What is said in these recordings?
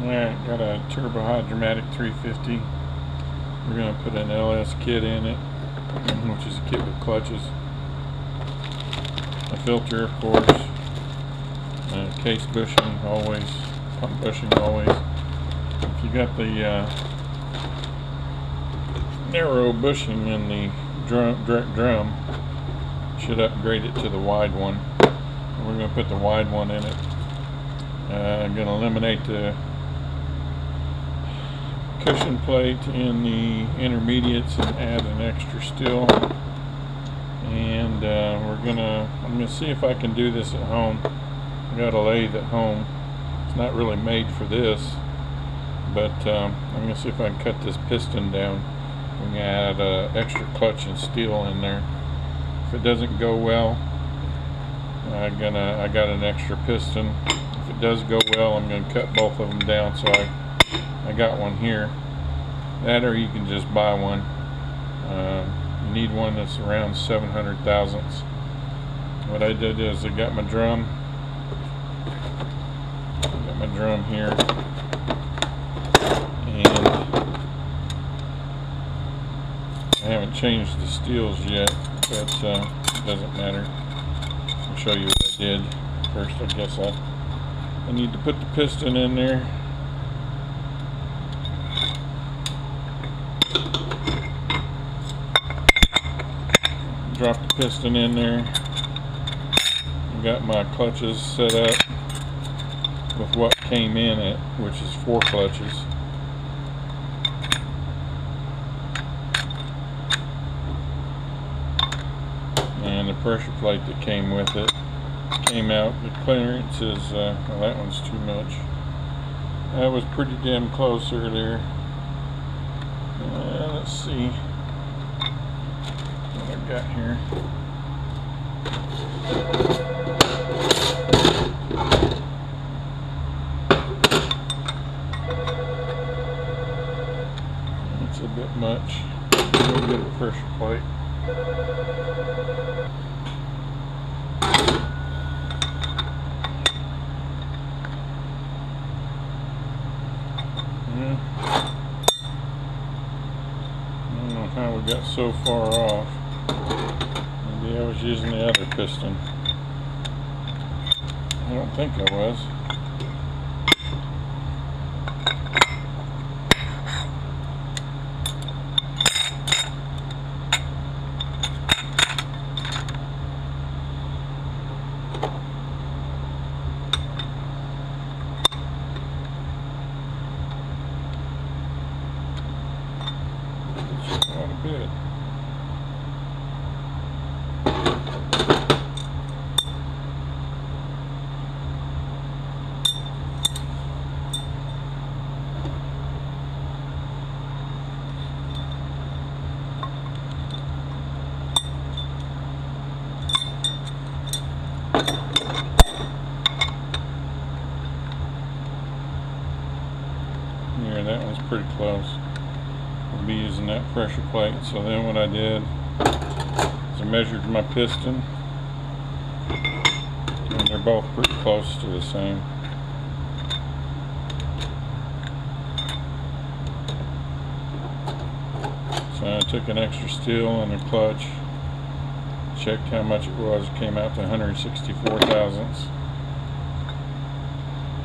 Alright, got a Turbo Hydromatic 350. We're going to put an LS kit in it, which is a kit with clutches, a filter of course, a case bushing always, pump bushing always. If you got the narrow bushing in the direct drum, should upgrade it to the wide one. We're going to put the wide one in it. I'm going to eliminate the cushion plate in the intermediates and add an extra still. And I'm gonna see if I can do this at home. I got a lathe at home. It's not really made for this, but I'm gonna see if I can cut this piston down. I'm gonna add extra clutch and steel in there. If it doesn't go well, I got an extra piston. If it does go well, I'm gonna cut both of them down. So I got one here. That, or you can just buy one. You need one that's around 700 thousandths. What I did is I got my drum. Here, and I haven't changed the steels yet, but it doesn't matter. I'll show you what I did. First, I guess I need to put the piston in there. Drop the piston in there. I got my clutches set up with what came in it, which is 4 clutches. And the pressure plate that came with it came out. The clearance is, well, that one's too much. That was pretty damn close earlier. Let's see what I got here. It's a bit much. We'll get a pressure plate. I don't know how we got so far off. Maybe I was using the other piston. I don't think I was. Quite a bit. Yeah, that one's pretty close. I'll be using that pressure plate. So then what I did is I measured my piston, and they're both pretty close to the same. So I took an extra steel and a clutch, checked how much it was, it came out to 164 thousandths.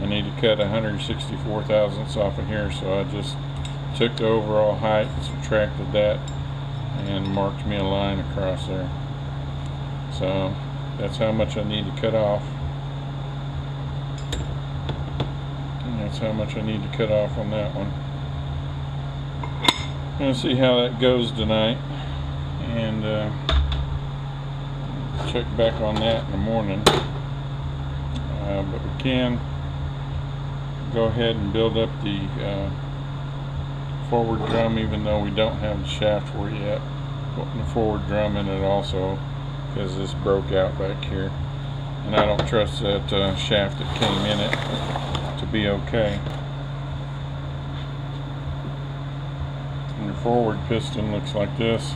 I need to cut 164 thousandths off of here, so I just took the overall height, subtracted that, and marked me a line across there. So that's how much I need to cut off. And that's how much I need to cut off on that one. I'm going to see how that goes tonight, and check back on that in the morning. But we can go ahead and build up the forward drum, even though we don't have the shaft for it yet. Putting the forward drum in it also, because this broke out back here, and I don't trust that shaft that came in it to be okay. And the forward piston looks like this.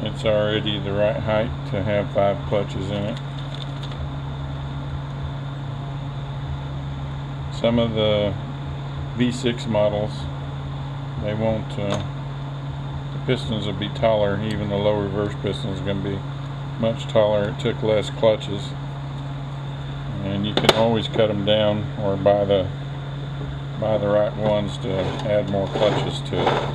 It's already the right height to have 5 clutches in it. Some of the V6 models, they won't, the pistons will be taller. Even the low reverse piston is going to be much taller. It took less clutches, and you can always cut them down or buy the right ones to add more clutches to it.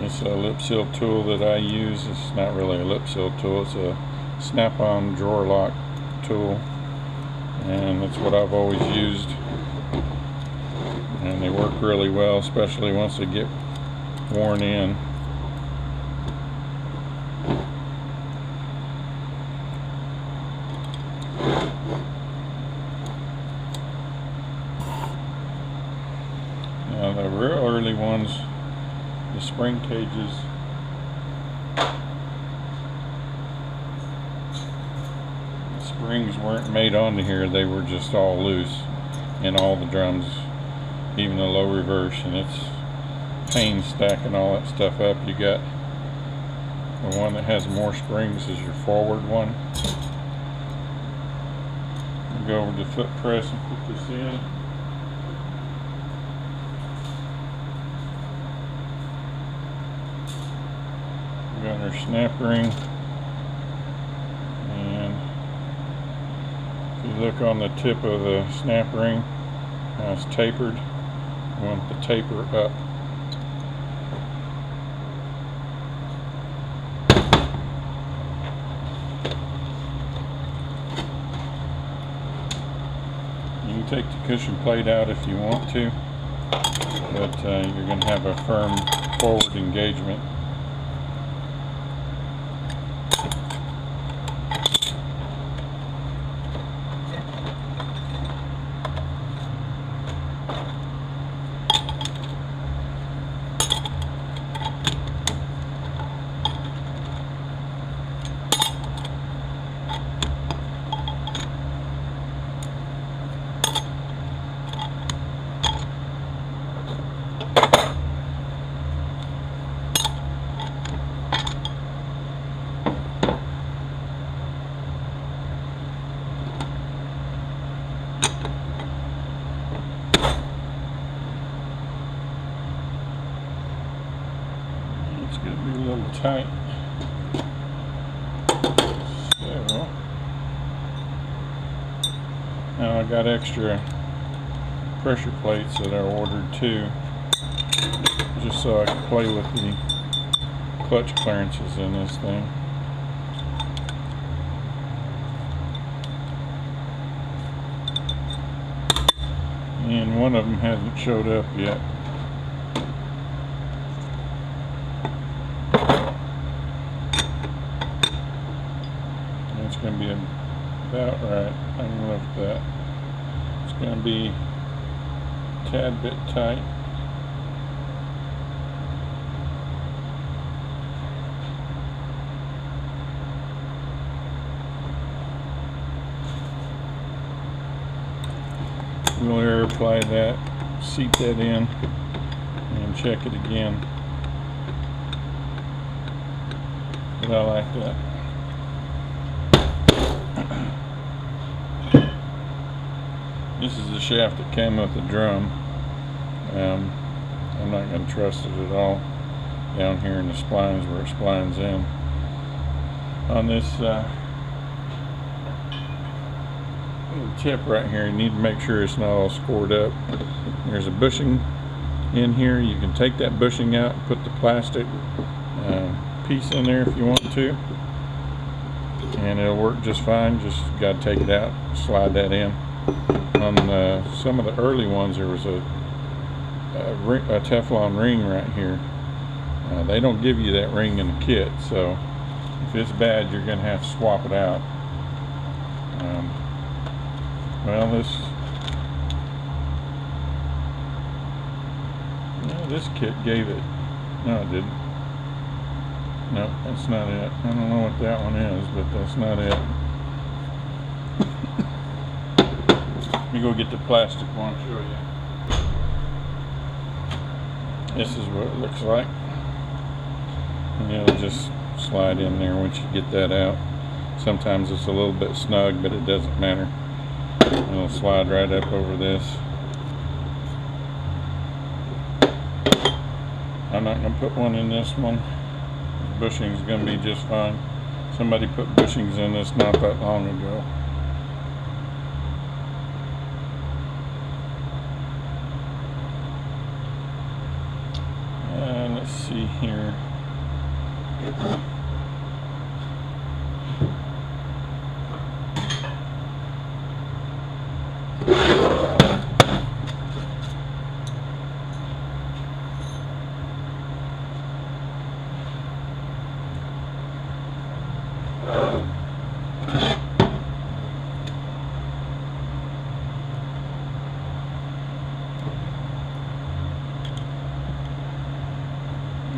It's a lip seal tool that I use. It's not really a lip seal tool, it's a snap-on drawer lock tool, and that's what I've always used, and they work really well, especially once they get worn in. Now the real early ones, the spring cages, the springs weren't made onto here, they were just all loose in all the drums, even the low reverse, and it's pain stacking all that stuff up. You got the one that has more springs is your forward one. You go over to the foot press and put this in. Got our snap ring, and if you look on the tip of the snap ring, how it's tapered, you want the taper up. You can take the cushion plate out if you want to, but you're going to have a firm forward engagement. Tight. So now I got extra pressure plates that I ordered too, just so I can play with the clutch clearances in this thing. And one of them hasn't showed up yet. Going to be about right. I can look at that. It's going to be a tad bit tight. We'll air apply that, seat that in, and check it again. But I like that. This is the shaft that came with the drum. I'm not going to trust it at all down here in the splines where it splines in. On this little tip right here, you need to make sure it's not all scored up. There's a bushing in here. You can take that bushing out and put the plastic piece in there if you want to, and it'll work just fine. Just got to take it out, slide that in. On some of the early ones, there was a Teflon ring right here. They don't give you that ring in the kit, so if it's bad, you're going to have to swap it out. Well, this kit gave it. No, it didn't. No, that's not it. I don't know what that one is, but that's not it. Let me go get the plastic one and show you. This is what it looks like. And it'll just slide in there once you get that out. Sometimes it's a little bit snug, but it doesn't matter. It'll slide right up over this. I'm not going to put one in this one. The bushing's going to be just fine. Somebody put bushings in this not that long ago. And let's see here.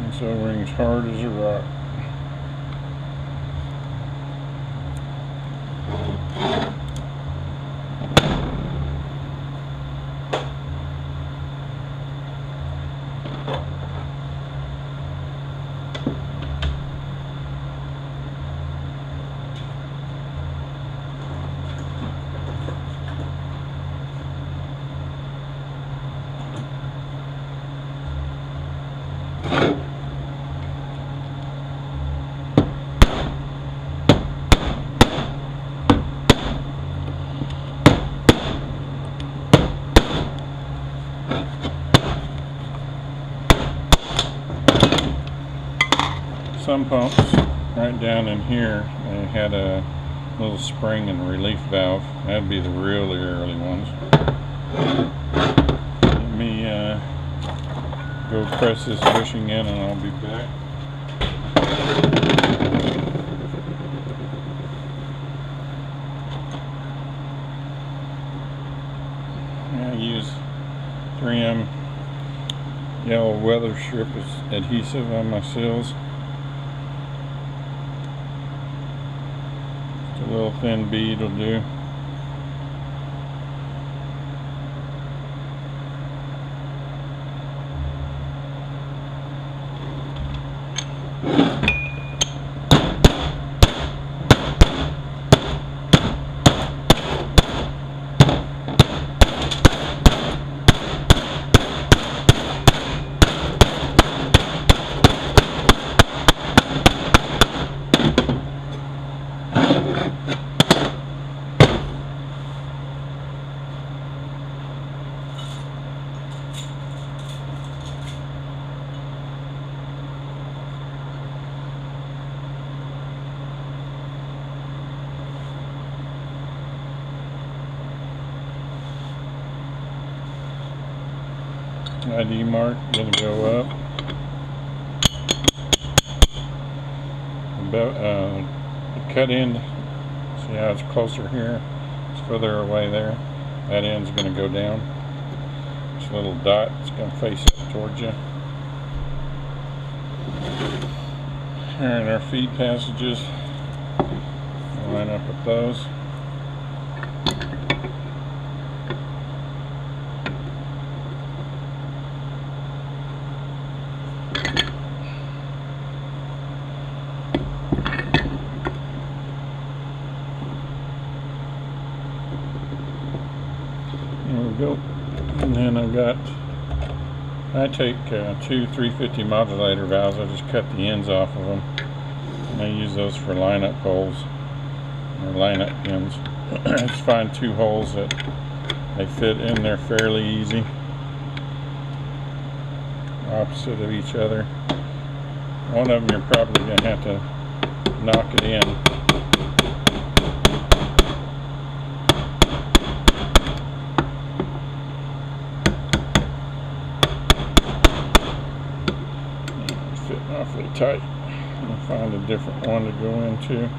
This O-ring's hard as a rock. Some pumps right down in here, they had a little spring and relief valve. That'd be the really early ones. Let me go press this bushing in and I'll be back. I use 3M yellow weather strip as adhesive on my seals. A little thin bead will do. ID mark gonna go up. About the cut end. See how it's closer here? It's further away there. That end's gonna go down. This little dot is gonna face up towards you. Alright, our feed passages. We'll line up with those. Go. And then I take two 350 modulator valves. I just cut the ends off of them, and I use those for lineup holes or lineup pins. I just find two holes that they fit in there fairly easy, opposite of each other. One of them you're probably going to have to knock it in. Awfully tight. I'll find a different one to go into.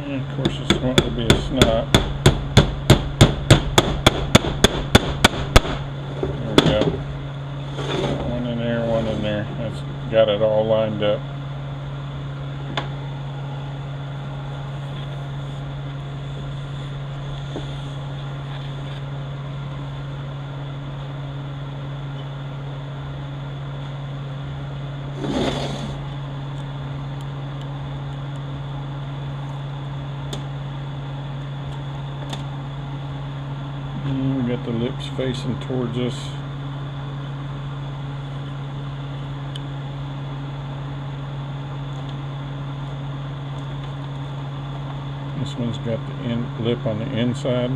And of course this one will be a snot. There we go. One in there, one in there. That's got it all lined up. the lips facing towards us. This one's got the lip on the inside.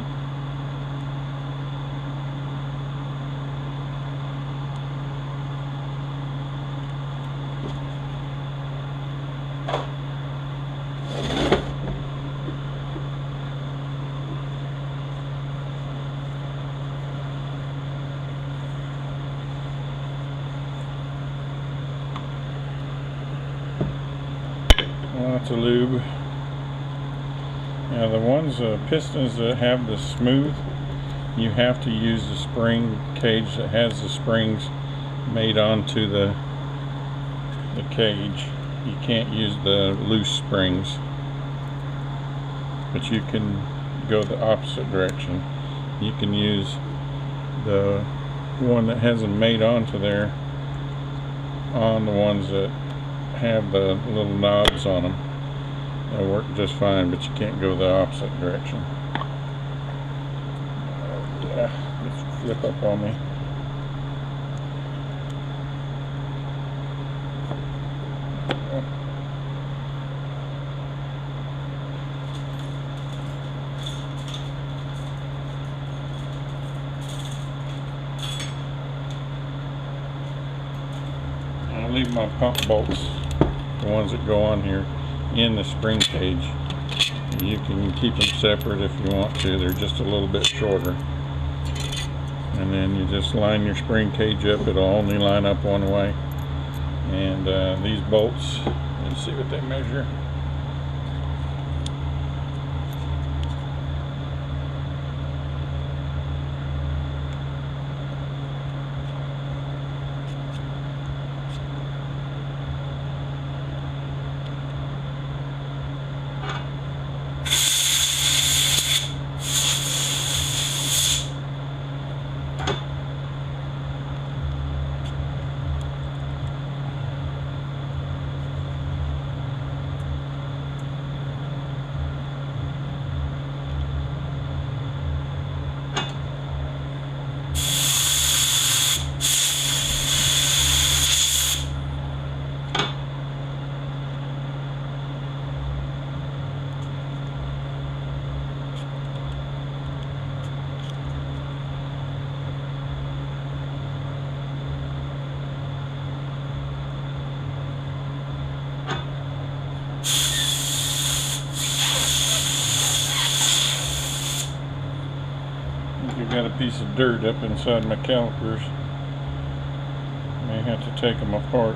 Lots of lube. Now the ones, pistons that have the smooth, you have to use the spring cage that has the springs made onto the cage. You can't use the loose springs, but you can go the opposite direction. You can use the one that has them made onto there on the ones that have the little knobs on them. They'll work just fine, but you can't go the opposite direction. Just flip up on me. I'll leave my pump bolts, the ones that go on here, in the spring cage. You can keep them separate if you want to. They're just a little bit shorter. And then you just line your spring cage up. It'll only line up one way. And these bolts, let's see what they measure. Got a piece of dirt up inside my calipers. May have to take them apart.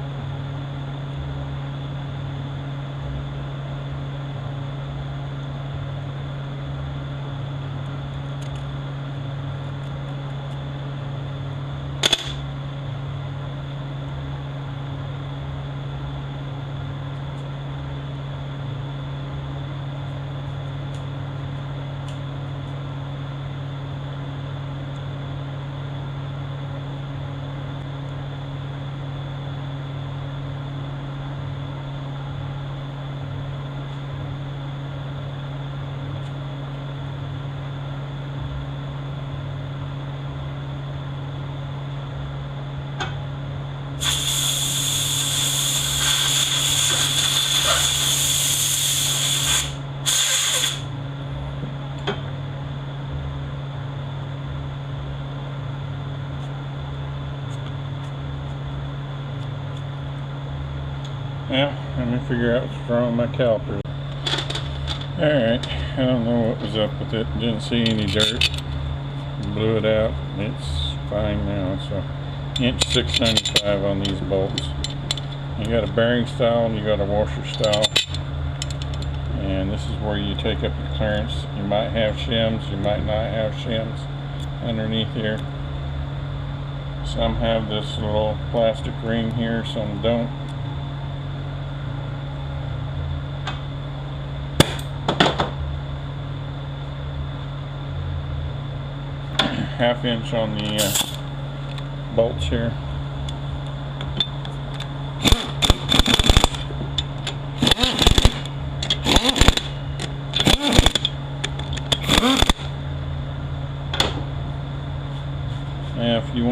Now, let me figure out what's wrong with my calipers. Alright, I don't know what was up with it. Didn't see any dirt. Blew it out. It's fine now. So, inch 695 on these bolts. You got a bearing style and you got a washer style. And this is where you take up your clearance. You might have shims, you might not have shims underneath here. Some have this little plastic ring here, some don't. Half inch on the bolts here.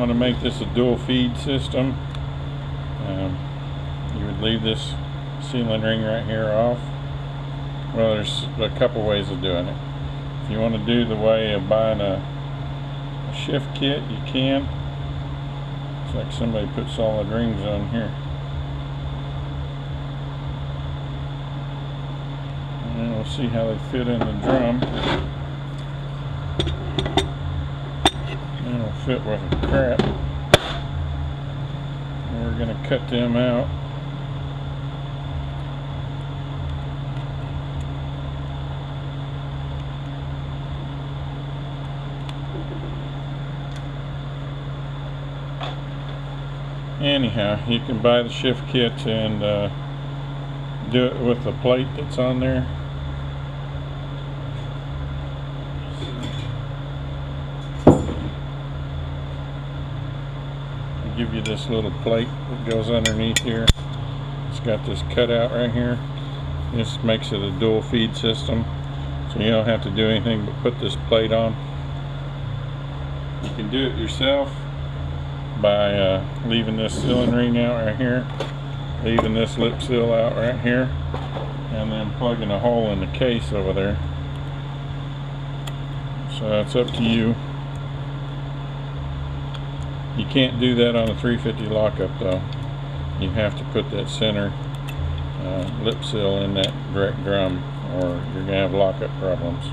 want to make this a dual feed system, you would leave this sealing ring right here off. Well, there's a couple ways of doing it. If you want to do the way of buying a shift kit, you can. It's like somebody put solid rings on here. And we'll see how they fit in the drum. They don't fit worth a crap. And we're going to cut them out. Anyhow, you can buy the shift kit and do it with the plate that's on there. I'll give you this little plate that goes underneath here. It's got this cutout right here. This makes it a dual feed system, so you don't have to do anything but put this plate on. You can do it yourself by leaving this sealing ring out right here, leaving this lip seal out right here, and then plugging a hole in the case over there. So it's up to you. You can't do that on a 350 lockup though. You have to put that center lip seal in that direct drum, or you're going to have lockup problems.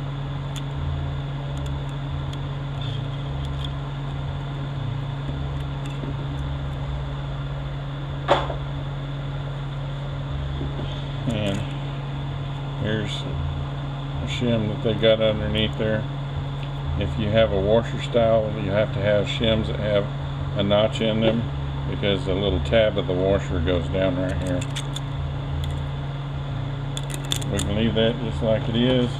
And here's a shim that they got underneath there. If you have a washer style, you have to have shims that have a notch in them, because the little tab of the washer goes down right here. We can leave that just like it is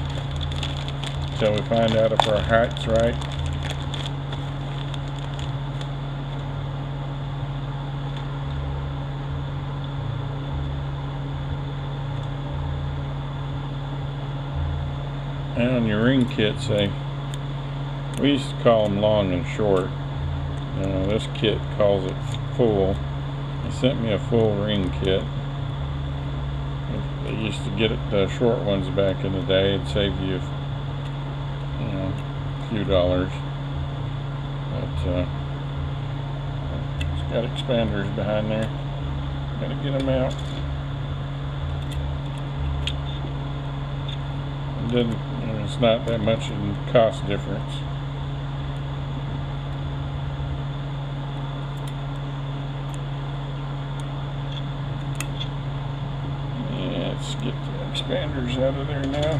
until we find out if our height's right. And on your ring kits, we used to call them long and short. This kit calls it full. They sent me a full ring kit. They used to get the short ones back in the day. It'd save you, a few dollars. But it's got expanders behind there. Gotta get them out. It's not that much in cost difference. Yeah, let's get the expanders out of there now.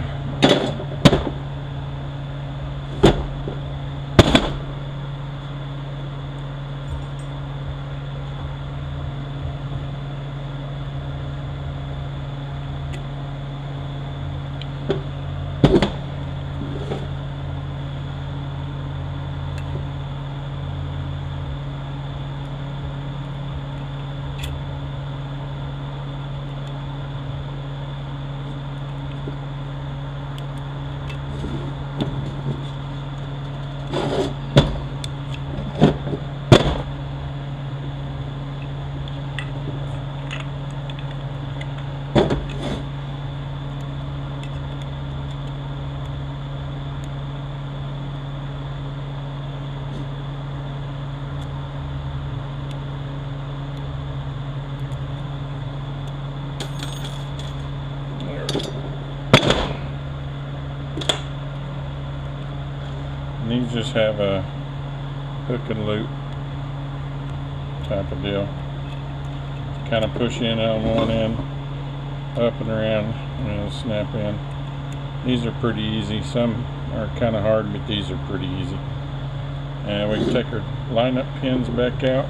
These just have a hook and loop type of deal. Kind of push in on one end, up and around, and it'll snap in. These are pretty easy. Some are kind of hard, but these are pretty easy. And we can take our lineup pins back out.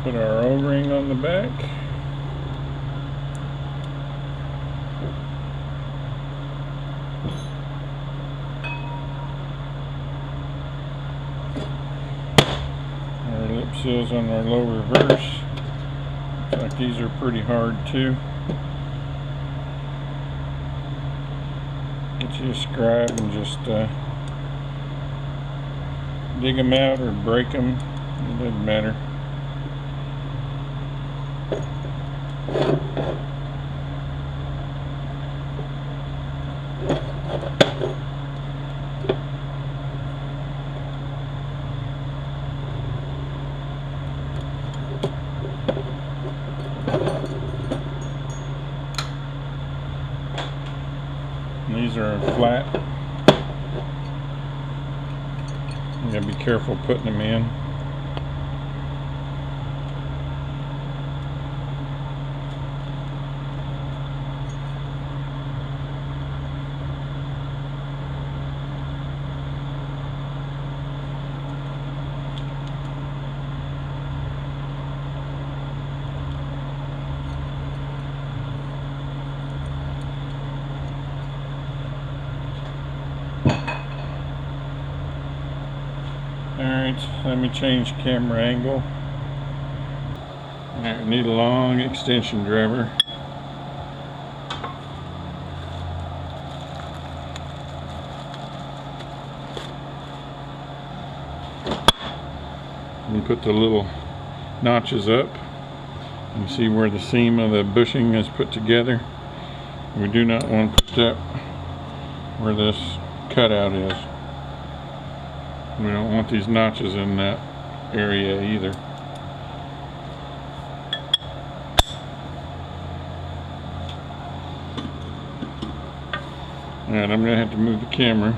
Put our O-ring on the back. seals on our low reverse. Looks like these are pretty hard too. Get you a scribe and just dig them out or break them. It doesn't matter. These are flat. You gotta be careful putting them in. Alright, let me change camera angle. Alright, we need a long extension driver. And put the little notches up. You see where the seam of the bushing is put together. We do not want to put that where this cutout is. We don't want these notches in that area either. Alright, I'm going to have to move the camera.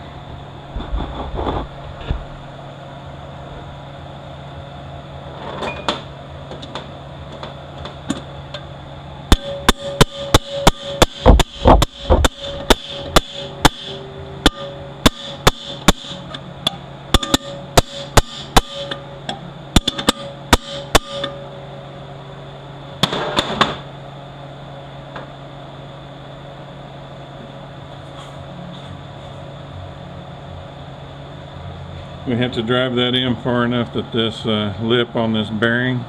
We have to drive that in far enough that this lip on this bearing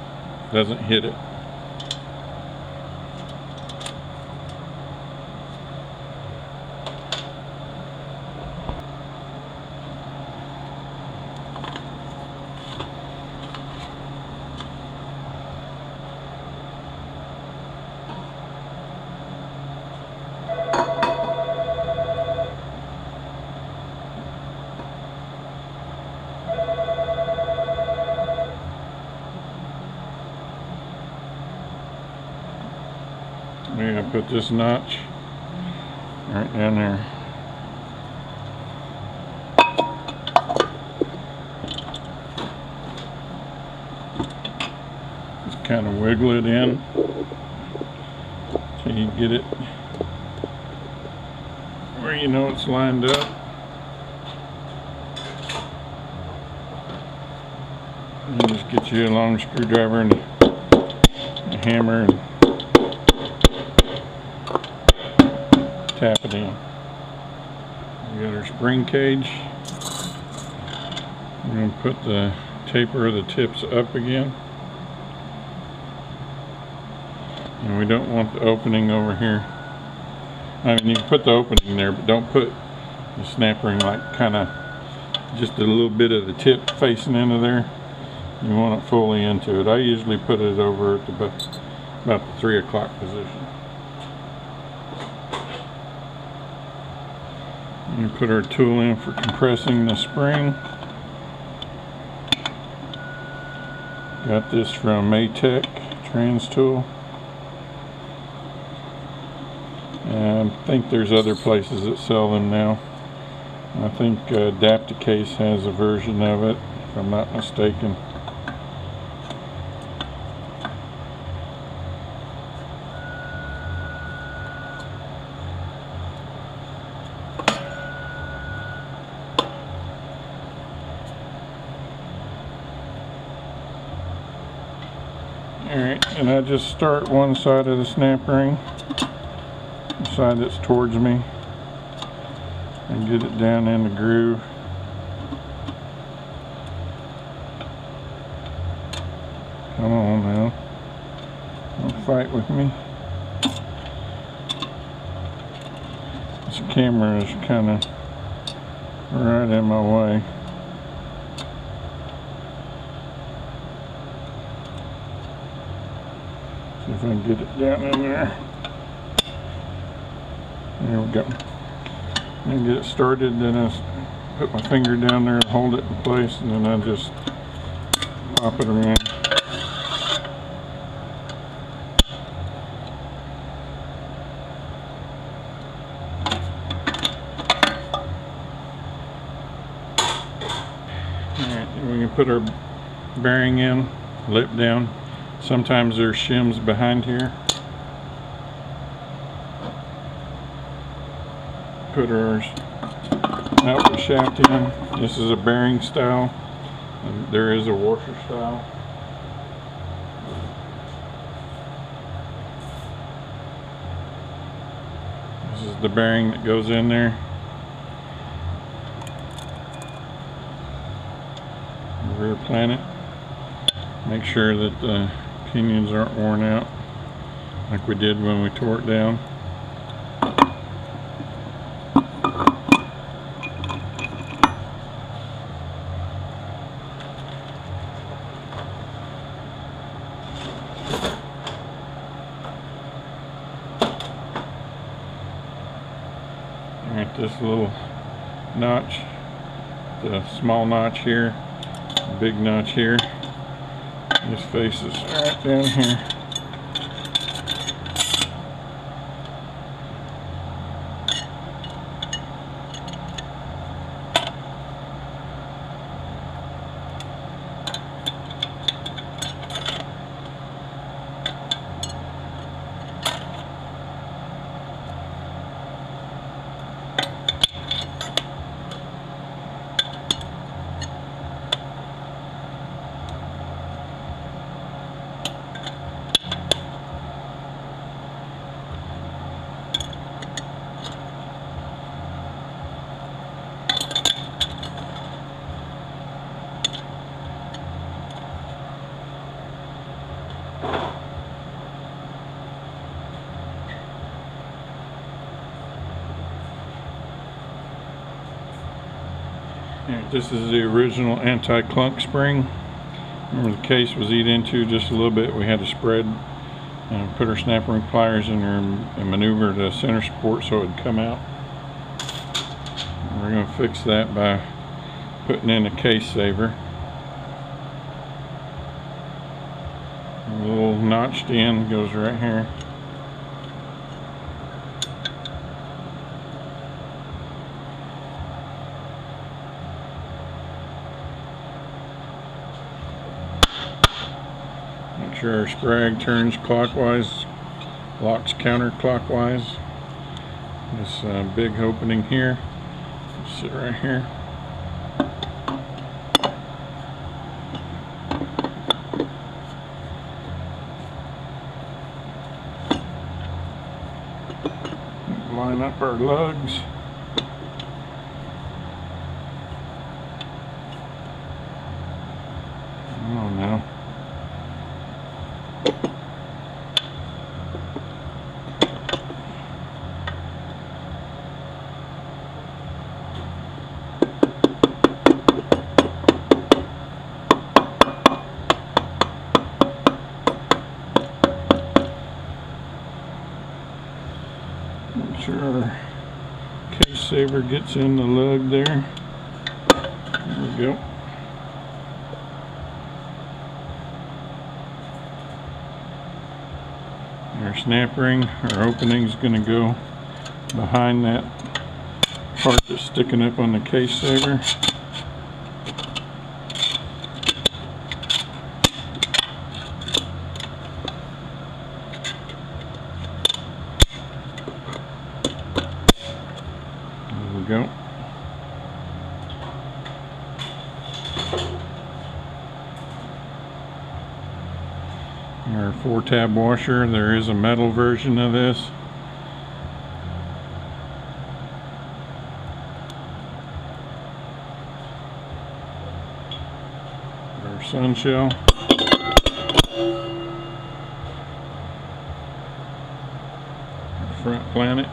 doesn't hit it. We're going to put this notch right down there. Just kind of wiggle it in until you get it where you know it's lined up. And just get you a long screwdriver and a hammer and tap it in. We got our spring cage. We're going to put the taper of the tips up again. And we don't want the opening over here. I mean, you can put the opening there, but don't put the snap ring like kind of just a little bit of the tip facing into there. You want it fully into it. I usually put it over at about the 3 o'clock position. We put our tool in for compressing the spring. Got this from Maytech Trans Tool. And I think there's other places that sell them now. I think Adapticase has a version of it, if I'm not mistaken. Alright, and I just start one side of the snap ring, the side that's towards me, and get it down in the groove. fight with me. This camera is kind of right in my way. See if I can get it down in there. There we go. And get it started, then I put my finger down there and hold it in place, and then I just pop it around. Alright, we can put our bearing in, lip down. Sometimes there's shims behind here. Put our outlet shaft in. This is a bearing style, and there is a washer style. This is the bearing that goes in there. Rear planet. Make sure that the pinions aren't worn out like we did when we tore it down. Alright, this little notch, the small notch here, the big notch here, this faces right down here. This is the original anti-clunk spring. Remember, the case was eat into just a little bit. We had to spread and put our snap ring pliers in there and maneuver the center support so it would come out. And we're going to fix that by putting in a case saver. A little notched in goes right here. Make sure our sprag turns clockwise, locks counterclockwise. This big opening here, sit right here. Line up our lugs. Oh no. Make sure our case saver gets in the lug there. There we go. Our snap ring, our opening is going to go behind that part that's sticking up on the case saver. There we go. Our 4-tab washer, there is a metal version of this. Our sun shell. front planet.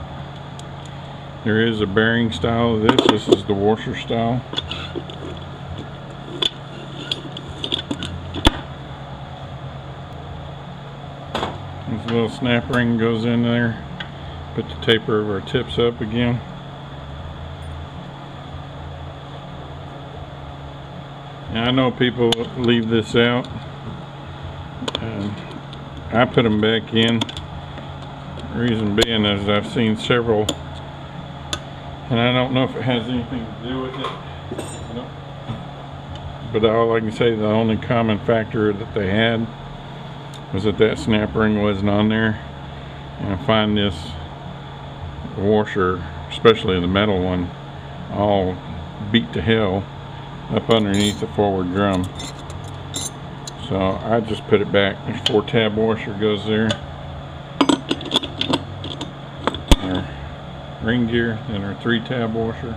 There is a bearing style of this. This is the washer style. This little snap ring goes in there. Put the taper of our tips up again. Now, I know people leave this out. I put them back in. Reason being is I've seen several, and I don't know if it has anything to do with it. But all I can say, the only common factor that they had was that snap ring wasn't on there. And I find this washer, especially the metal one, all beat to hell up underneath the forward drum. So I just put it back. There's 4-tab washer goes there. Our ring gear and our 3-tab washer.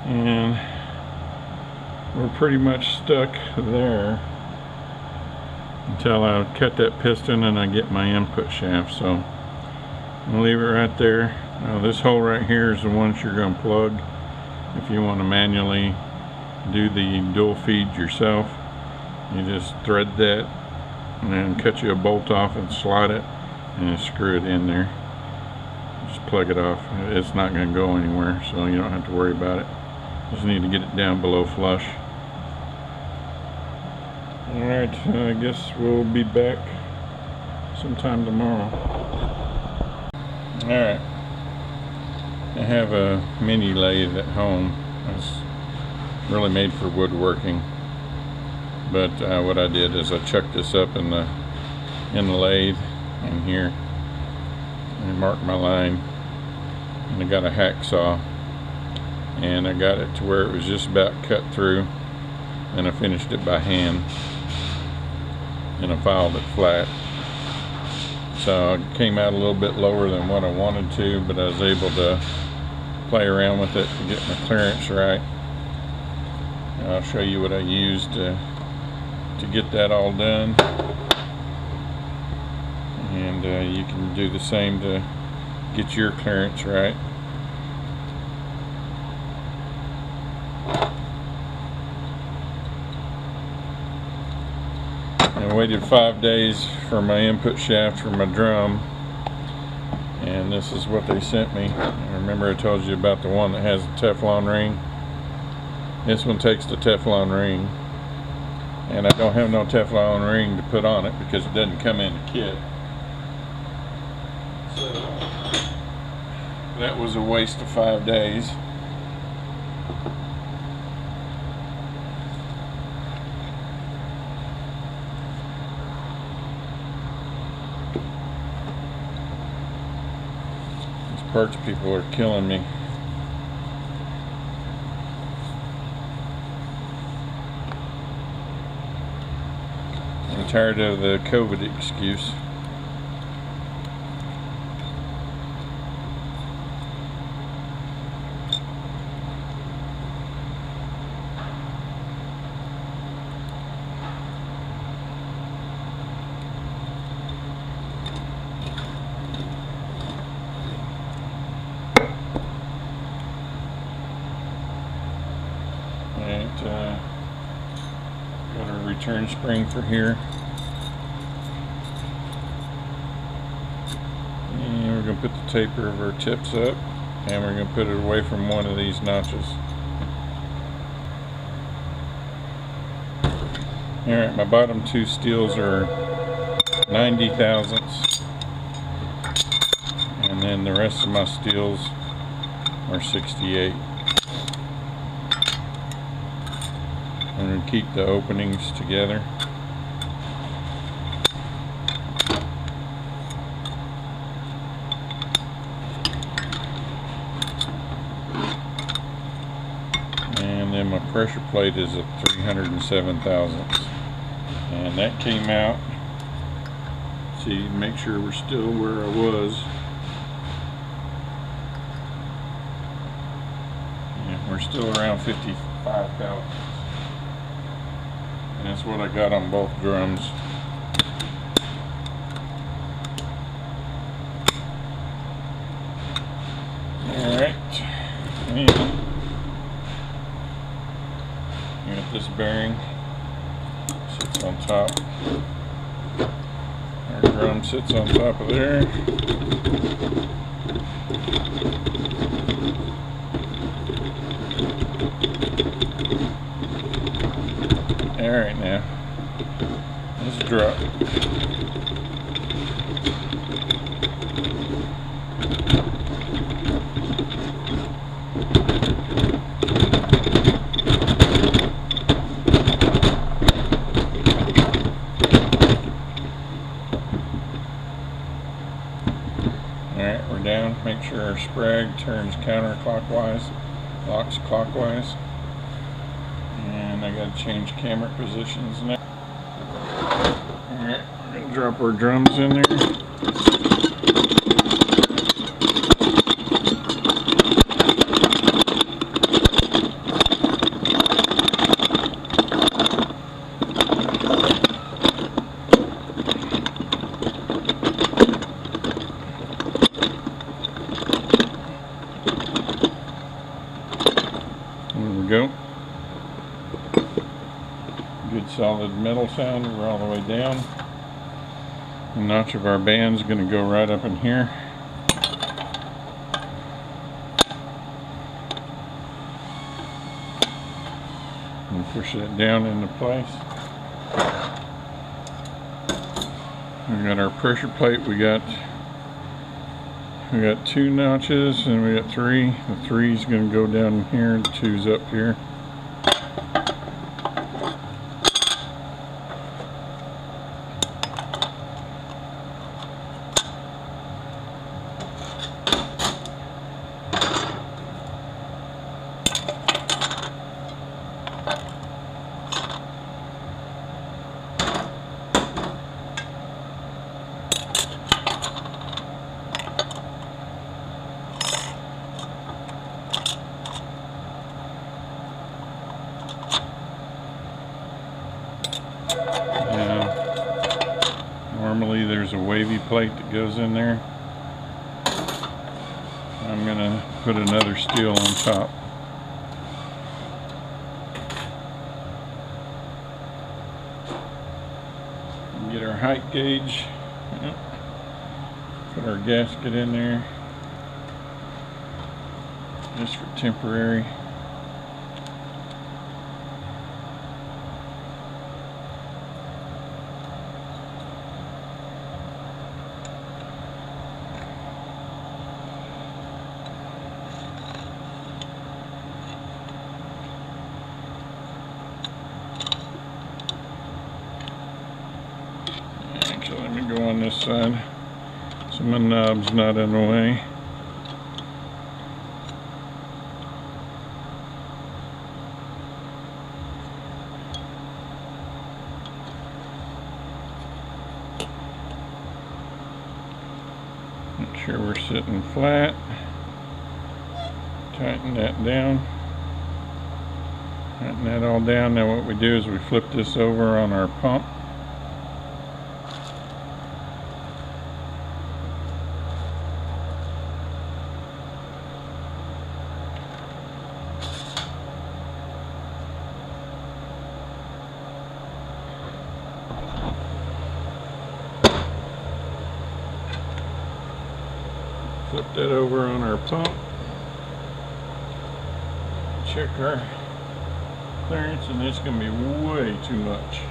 And we're pretty much stuck there until I cut that piston and I get my input shaft. So I'm gonna leave it right there. Now this hole right here is the ones you're going to plug if you want to manually do the dual feed yourself. You just thread that and then cut you a bolt off and slide it and screw it in there. Just plug it off. It's not going to go anywhere, so you don't have to worry about it. Just need to get it down below flush. Alright, I guess we'll be back sometime tomorrow. Alright. I have a mini lathe at home. It's really made for woodworking, but what I did is I chucked this up in the lathe in here and marked my line, and I got a hacksaw and I got it to where it was just about cut through, and I finished it by hand and I filed it flat. So it came out a little bit lower than what I wanted to, but I was able to play around with it to get my clearance right. And I'll show you what I used to get that all done. And you can do the same to get your clearance right. I waited 5 days for my input shaft for my drum, and this is what they sent me. Remember I told you about the one that has the Teflon ring? This one takes the Teflon ring, and I don't have no Teflon ring to put on it because it doesn't come in the kit. So that was a waste of 5 days. Parts people are killing me. I'm tired of the COVID excuse. Got a return spring for here, and we're going to put the taper of our tips up, and we're going to put it away from one of these notches. Alright, my bottom two steels are 90 thousandths, and then the rest of my steels are 68. I'm going to keep the openings together. And then my pressure plate is a 307 thousandths. And that came out, see, make sure we're still where I was. Yeah, we're still around 55 thousandths. And that's what I got on both drums. Alright, and got this bearing, sits on top. Our drum sits on top of there. Alright, now let's drop. Alright, we're down. Make sure our sprag turns counterclockwise, locks clockwise. And I gotta change camera positions now. Alright, we're gonna drop our drums in there. There we go. Good solid metal sound. We're all the way down. The notch of our band's going to go right up in here. And push that down into place. We got our pressure plate. We got 2 notches and we got 3. The 3's going to go down here and 2's up here. Normally there's a wavy plate that goes in there. I'm going to put another steel on top. Get our height gauge. Put our gasket in there. Just for temporary. Actually, let me go on this side so my knob's not in the way. Make sure we're sitting flat. Tighten that down. Tighten that all down. Now what we do is we flip this over on our pump. Flip that over on our pump. Check our clearance, and it's going to be way too much.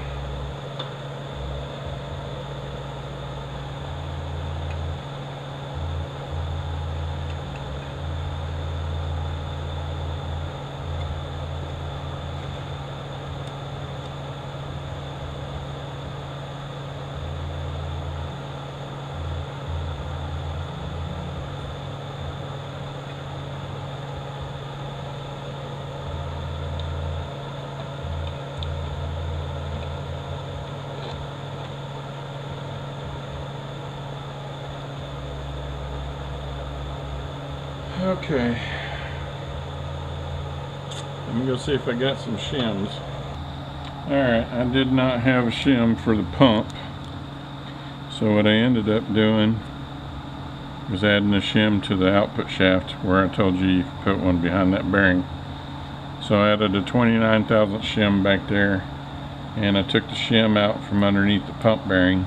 Okay, let me go see if I got some shims. Alright, I did not have a shim for the pump, so what I ended up doing was adding a shim to the output shaft where I told you could put one behind that bearing. So I added a 29 thousandths shim back there, and I took the shim out from underneath the pump bearing,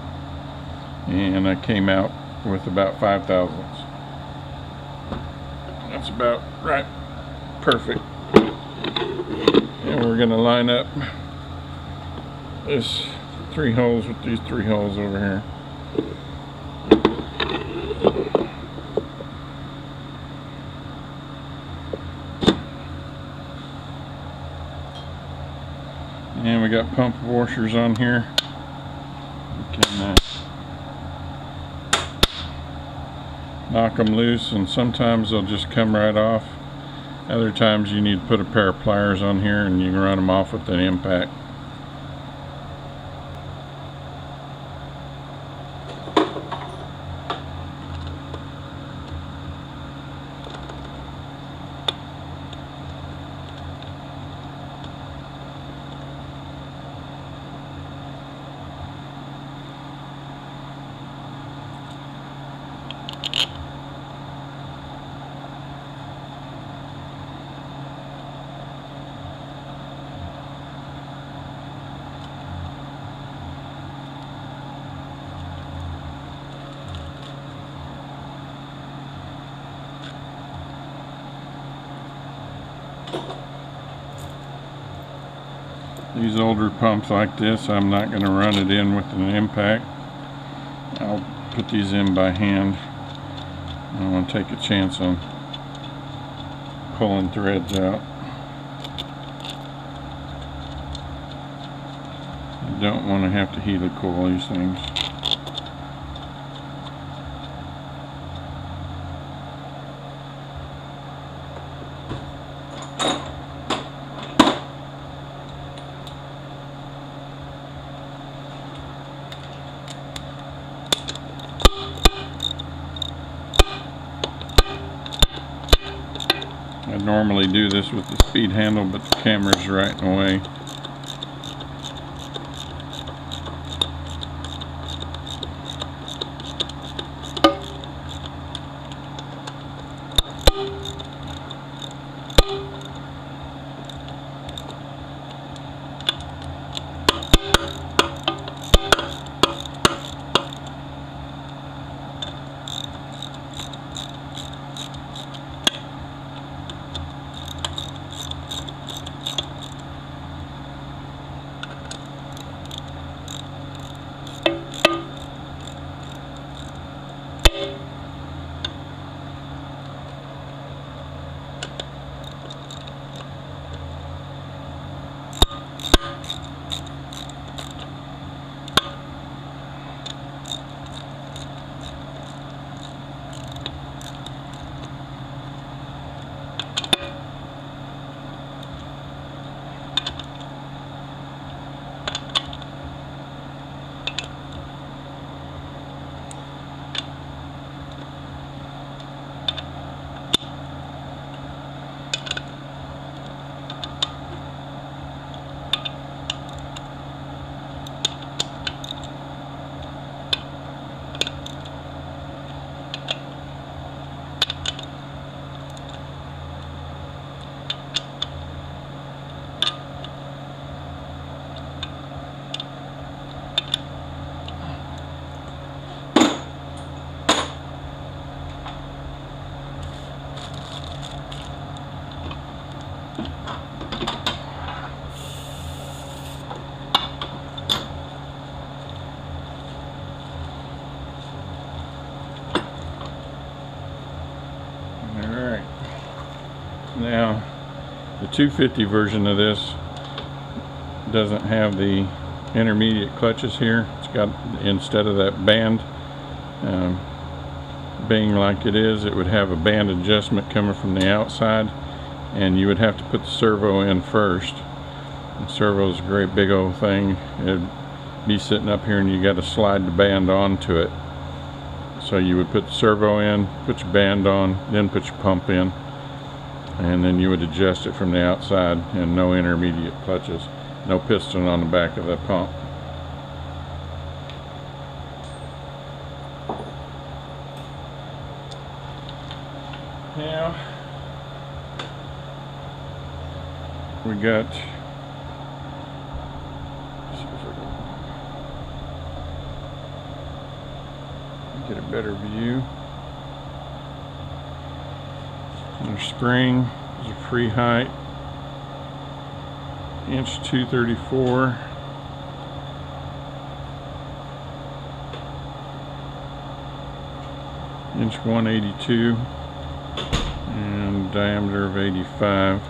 and I came out with about 5 thousandths. That's about right, perfect. And we're going to line up this 3 holes with these 3 holes over here. And we got pump washers on here. We can knock them loose, and sometimes they'll just come right off. Other times you need to put a pair of pliers on here and you can run them off with an impact. These older pumps like this, I'm not going to run it in with an impact. I'll put these in by hand. I don't want to take a chance on pulling threads out. You don't want to have to helicoil these things. I normally do this with the speed handle, but the camera's right in the way. Now, the 250 version of this doesn't have the intermediate clutches here. It's got, instead of that band being like it is, it would have a band adjustment coming from the outside, and you would have to put the servo in first. The servo's a great big old thing. It'd be sitting up here and you got to slide the band onto it. So you would put the servo in, put your band on, then put your pump in, and then you would adjust it from the outside, and no intermediate clutches. no piston on the back of the pump. Now we got, get a better view. Our spring is a free height, inch 234. Inch 182 and diameter of 85.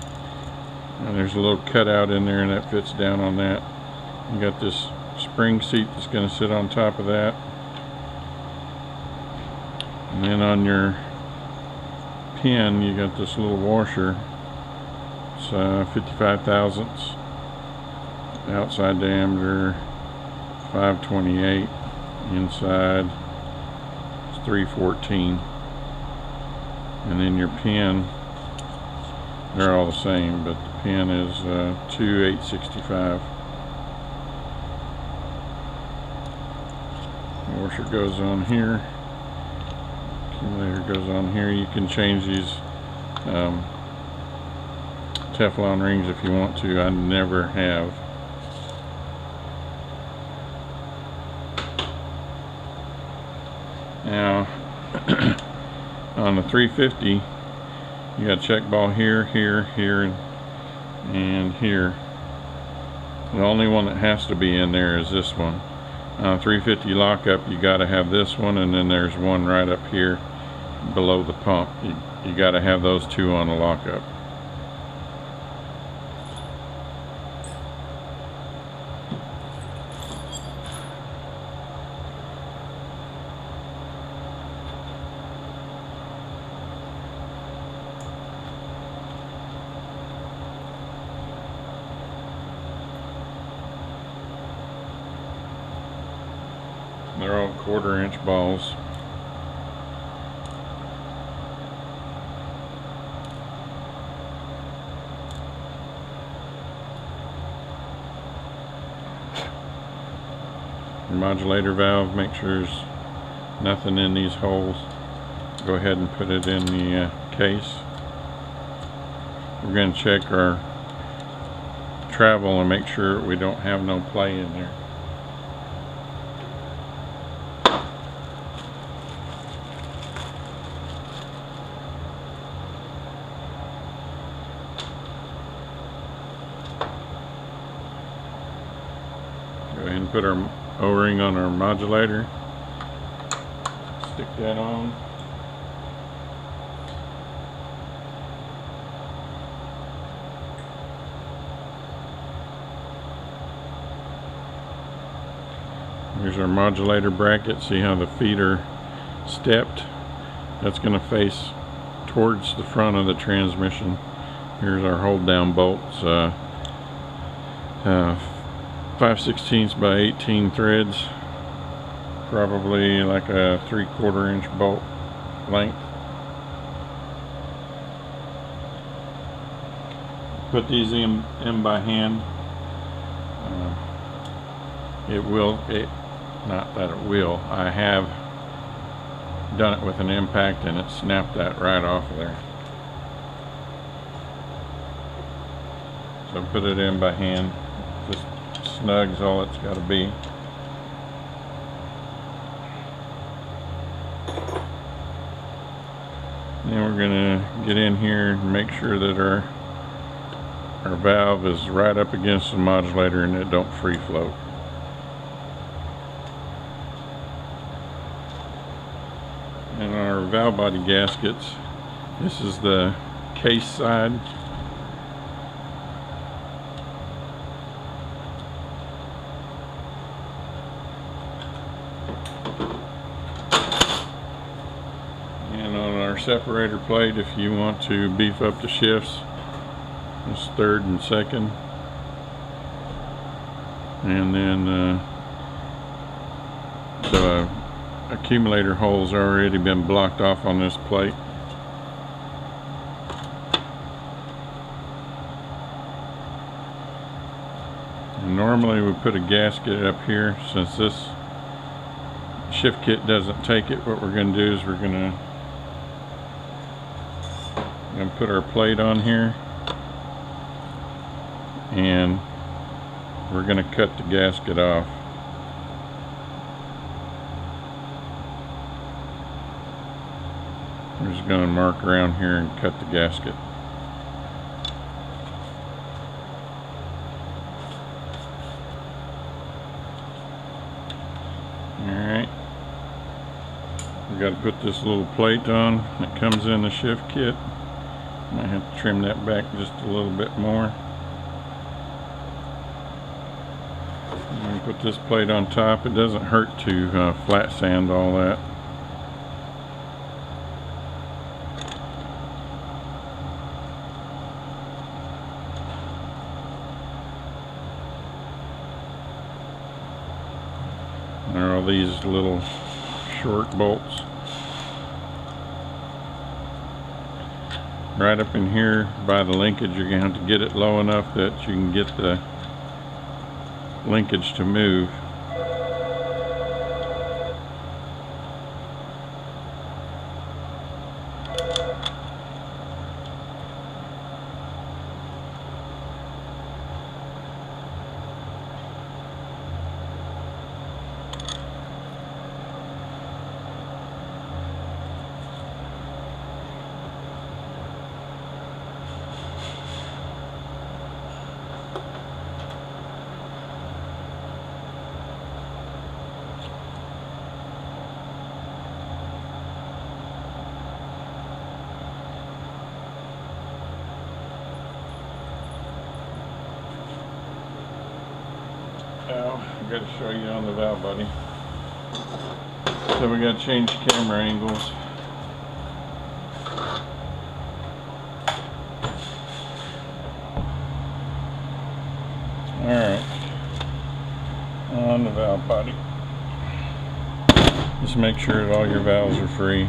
And there's a little cutout in there, and that fits down on that. You got this spring seat that's going to sit on top of that. And then on your pin, you got this little washer. It's 55 thousandths. Outside diameter 528. Inside it's 314. And then your pin, they're all the same, but the pin is 2865. The washer goes on here. Accumulator goes on here. You can change these Teflon rings if you want to. I never have. Now on the 350, you got a check ball here, here, here, and here. The only one that has to be in there is this one. On 350 lockup, you got to have this one, and then there's one right up here below the pump. You got to have those two on the lockup. They're all 1/4 inch balls. Your modulator valve, make sure there's nothing in these holes. Go ahead and put it in the case. We're going to check our travel and make sure we don't have no play in there. Go ahead and put our O-ring on our modulator. Stick that on. Here's our modulator bracket. See how the feet are stepped? That's going to face towards the front of the transmission. Here's our hold down bolts. 5/16 by 18 threads, probably like a 3/4 inch bolt length. Put these in by hand. Not that it will, I have done it with an impact and it snapped that right off of there. So put it in by hand. Just snug's all it's got to be. Then we're going to get in here and make sure that our valve is right up against the modulator and it don't free float. And our valve body gaskets, this is the case side. Separator plate, if you want to beef up the shifts, it's 3rd and 2nd, and then the accumulator hole's already been blocked off on this plate. Normally we put a gasket up here. Since this shift kit doesn't take it, what we're going to do is we're going to put our plate on here, and we're going to cut the gasket off. We're just going to mark around here and cut the gasket. Alright, we got to put this little plate on that comes in the shift kit. Might have to trim that back just a little bit more. And put this plate on top. It doesn't hurt to flat sand all that. There are all these little short bolts. Right up in here by the linkage, you're going to have to get it low enough that you can get the linkage to move. I've got to show you on the valve body. So we got to change camera angles. Alright, on the valve body. Just make sure that all your valves are free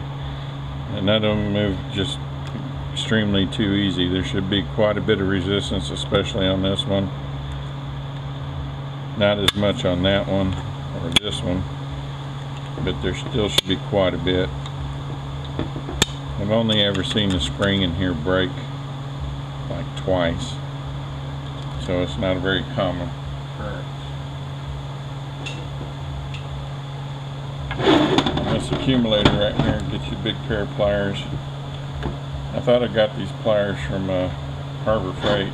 and none of them move just extremely too easy. There should be quite a bit of resistance, especially on this one. Not as much on that one or this one, but there still should be quite a bit. I've only ever seen the spring in here break like twice, so it's not a very common occurrence. This accumulator right here gets you a big pair of pliers. I thought I got these pliers from Harbor Freight.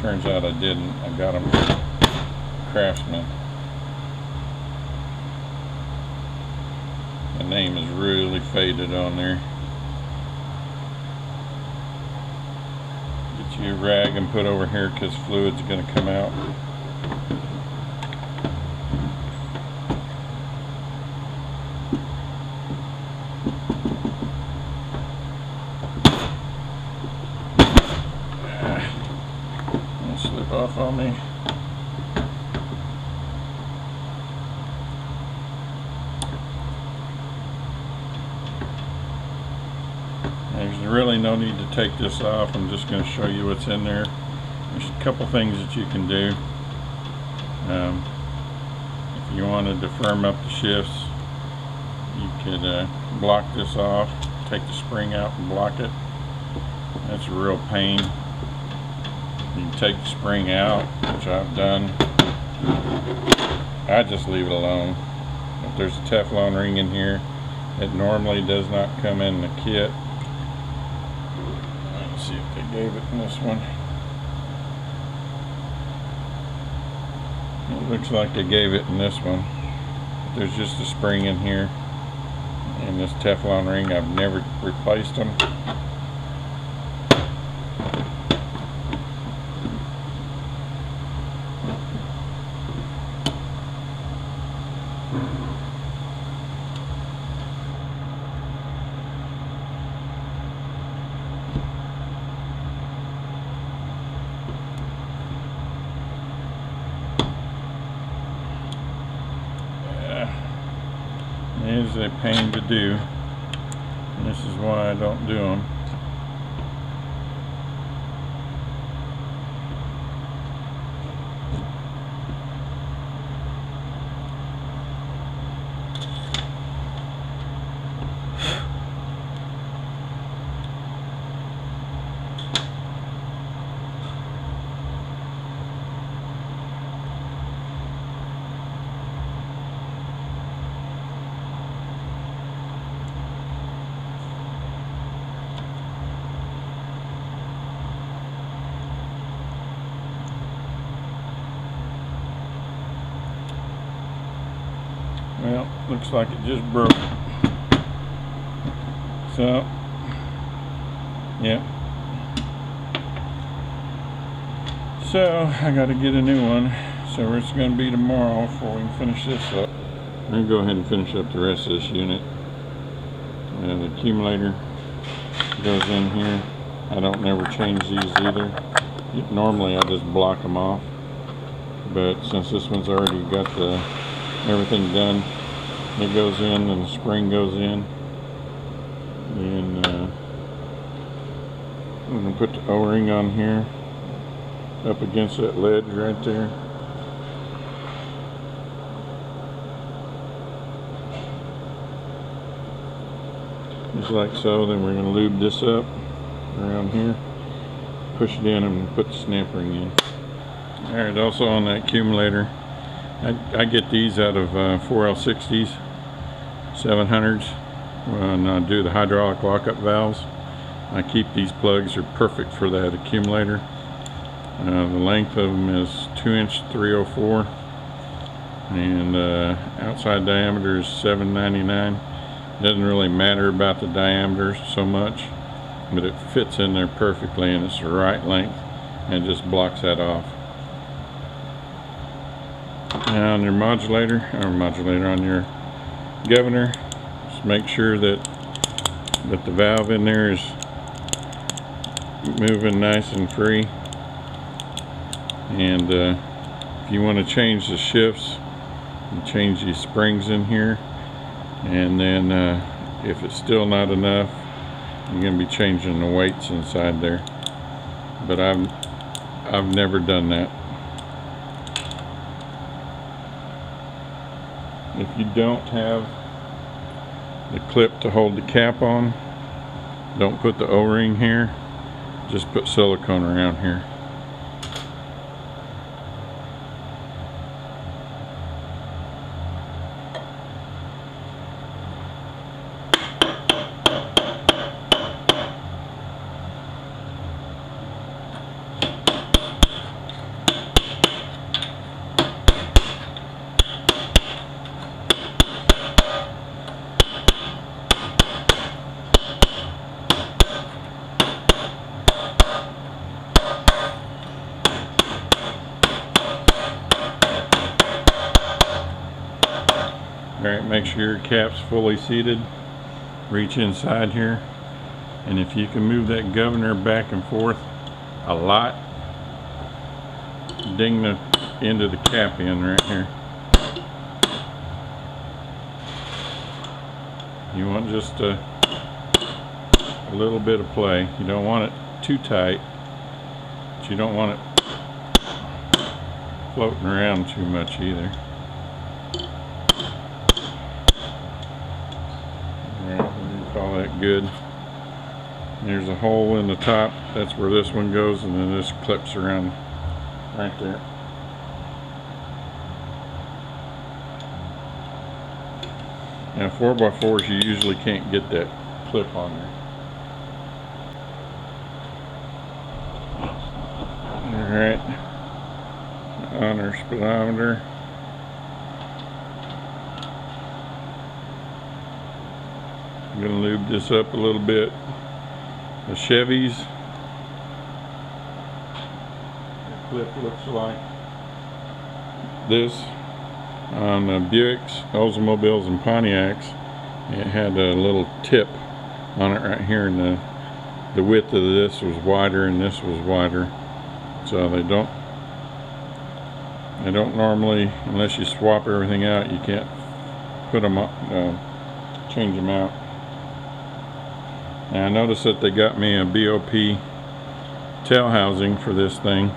Turns out I didn't. I got them from Craftsman. The name is really faded on there. Get you a rag and put over here because fluid's going to come out. It'll slip off on me. There's really no need to take this off. I'm just going to show you what's in there. There's a couple things that you can do. If you wanted to firm up the shifts, you could block this off, take the spring out and block it. That's a real pain. You can take the spring out, which I've done. I just leave it alone. If there's a Teflon ring in here, it normally does not come in the kit. Let's see if they gave it in this one. It looks like they gave it in this one. There's just a spring in here and this Teflon ring. I've never replaced them. It is a pain to do, and this is why I don't do them. looks like it just broke. So, yeah. So, I gotta get a new one. So it's gonna be tomorrow before we can finish this up. I'm gonna go ahead and finish up the rest of this unit. The accumulator goes in here. I don't never change these either. Normally I just block them off. But since this one's already got everything done, it goes in and the spring goes in. And I'm going to put the O-ring on here up against that ledge right there. Just like so. Then we're going to lube this up around here, push it in and put the snap ring in. Alright, also on that accumulator, I get these out of 4L60s, 700s, when I do the hydraulic lockup valves. I keep these plugs, they're perfect for that accumulator. The length of them is 2" 304, and outside diameter is 799. Doesn't really matter about the diameter so much, but it fits in there perfectly and it's the right length, and it just blocks that off. Now on your modulator, on your governor, just make sure that the valve in there is moving nice and free. And if you want to change the shifts, you change these springs in here, and then if it's still not enough, you're going to be changing the weights inside there. But I've never done that. If you don't have the clip to hold the cap on, don't put the O-ring here, just put silicone around here. Alright, make sure your cap's fully seated. Reach inside here, and if you can move that governor back and forth a lot, ding the end of the cap in right here. You want just a little bit of play. You don't want it too tight, but you don't want it floating around too much either. Call that good. There's a hole in the top, that's where this one goes, and then this clips around right there. Now 4x4s, you usually can't get that clip on there. Alright, on our speedometer. I'm going to lube this up a little bit. The Chevys, the clip looks like this. On the Buicks, Oldsmobiles, and Pontiacs, it had a little tip on it right here, and the width of this was wider and this was wider. So they don't normally, unless you swap everything out, you can't put them up, change them out. Now I noticed that they got me a BOP tail housing for this thing.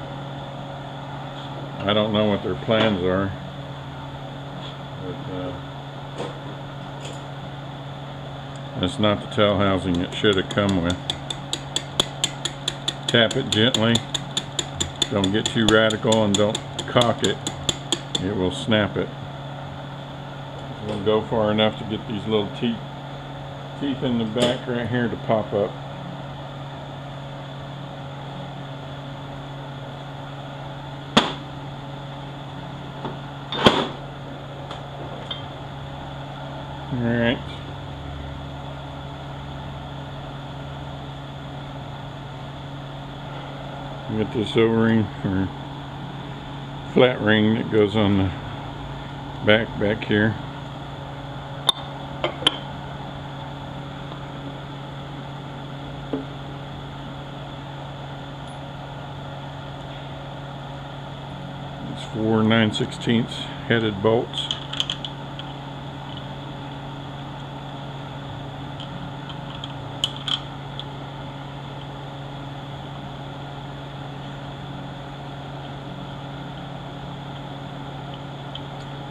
I don't know what their plans are, but that's not the tail housing it should have come with. Tap it gently, don't get too radical, and don't cock it. It will snap it. We'll go far enough to get these little teeth in the back right here to pop up. Alright. Got this O-ring or flat ring that goes on the back here. It's 4 9/16 headed bolts.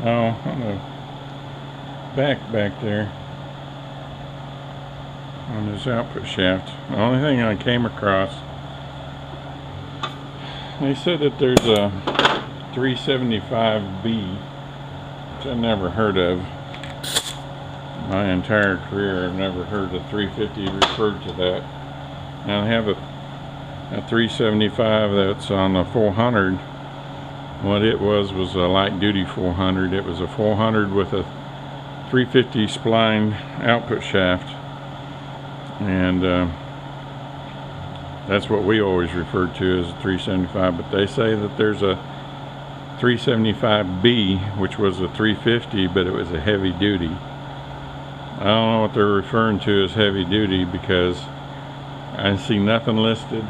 Oh, on the back there on this output shaft, the only thing I came across, they said that there's a 375B, which I never heard of. My entire career I've never heard a 350 referred to that. Now I have a 375 that's on a 400. What it was a light duty 400. It was a 400 with a 350 spline output shaft, and that's what we always referred to as a 375. But they say that there's a 375B, which was a 350, but it was a heavy duty. I don't know what they're referring to as heavy duty, because I see nothing listed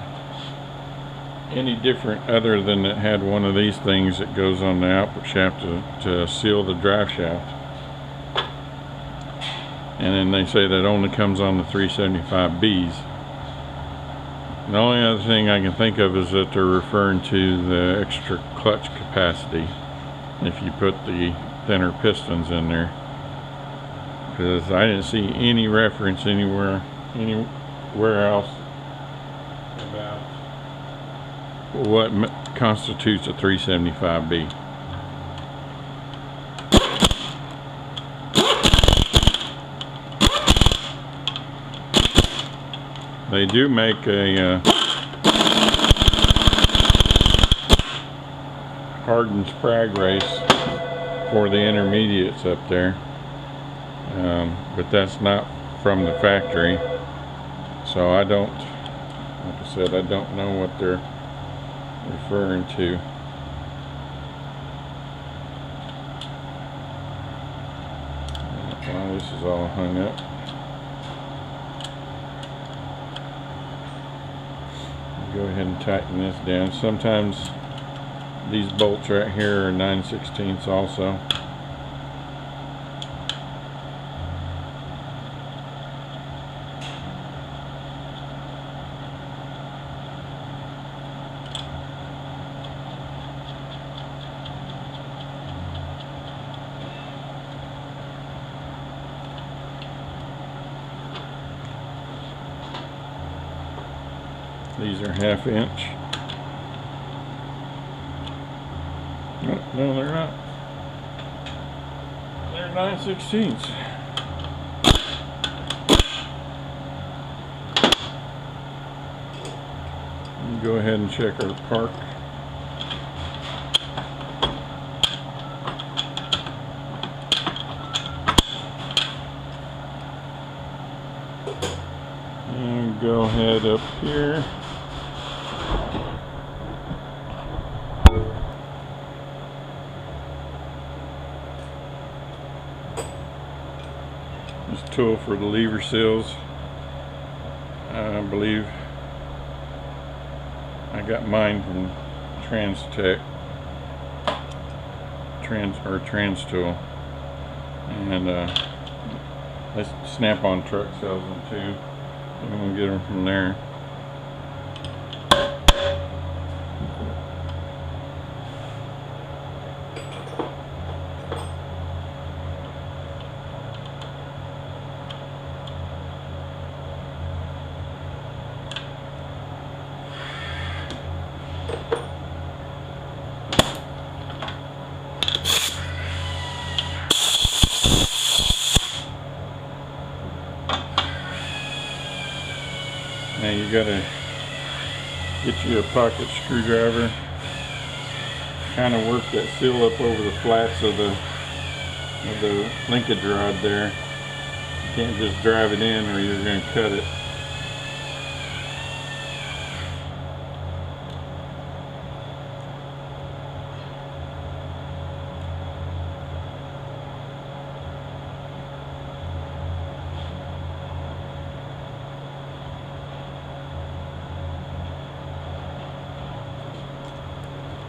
any different other than it had one of these things that goes on the output shaft to seal the drive shaft. And then they say that only comes on the 375Bs. The only other thing I can think of is that they're referring to the extra clutch capacity if you put the thinner pistons in there, because I didn't see any reference anywhere else about what constitutes a 375B. They do make a hardened sprag race for the intermediates up there, but that's not from the factory, so I don't, like I said, I don't know what they're referring to. Well, this is all hung up. Go ahead and tighten this down. Sometimes these bolts right here are 9/16 also. These are 1/2 inch. No, they're not. They're 9/16. Go ahead and check our park. And go ahead up here. This tool for the lever seals, I believe I got mine from Trans Tool, and this Snap-on truck sells them too. I'm gonna get them from there. Now you gotta get you a pocket screwdriver, kind of work that seal up over the flats of the linkage rod there, can't just drive it in or you're going to cut it.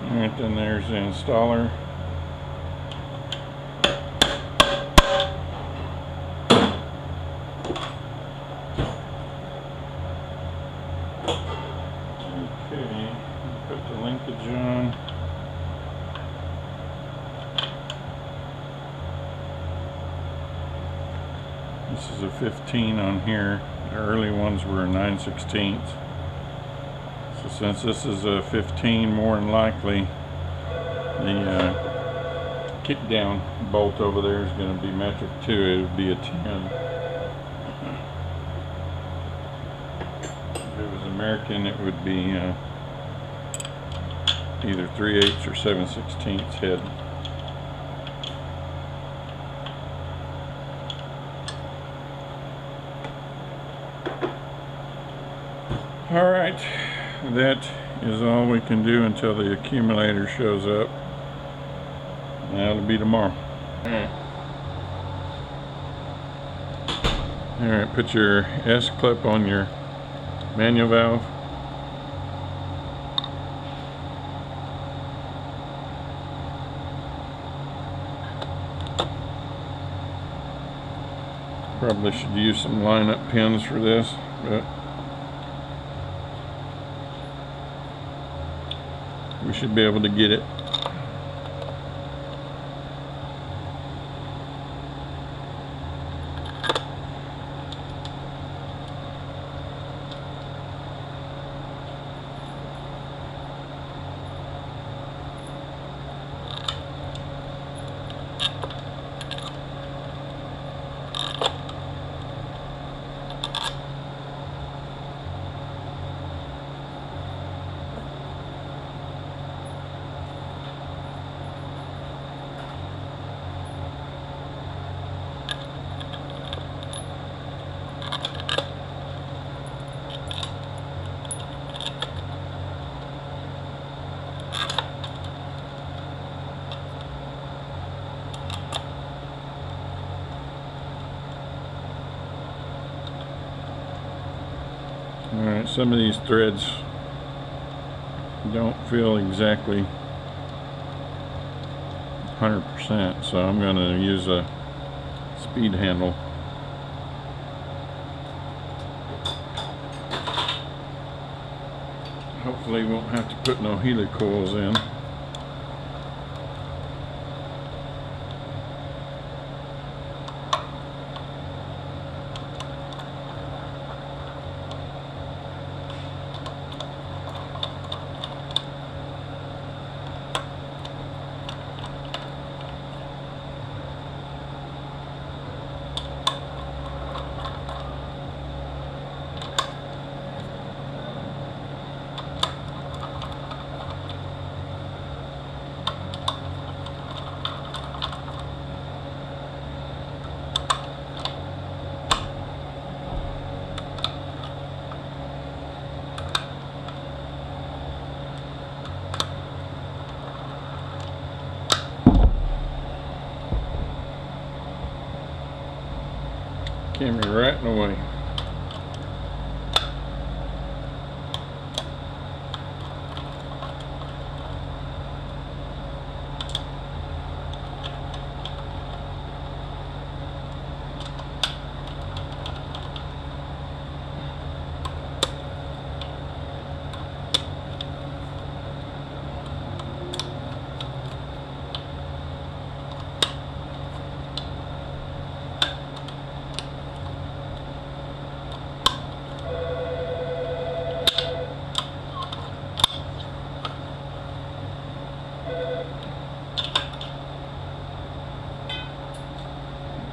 Alright, then there's the installer. Okay, put the linkage on. This is a 15 on here. The early ones were a 9/16. So since this is a 15, more than likely the kick down bolt over there is going to be metric too. It would be a 10. If it was American, it would be either 3/8 or 7/16 head. All right. That is all we can do until the accumulator shows up. That'll be tomorrow. Alright, put your S clip on your manual valve. Probably should use some line-up pins for this, but we should be able to get it. Alright, some of these threads don't feel exactly 100%, so I'm going to use a speed handle. Hopefully we won't have to put no helicoils in. Came right in the way.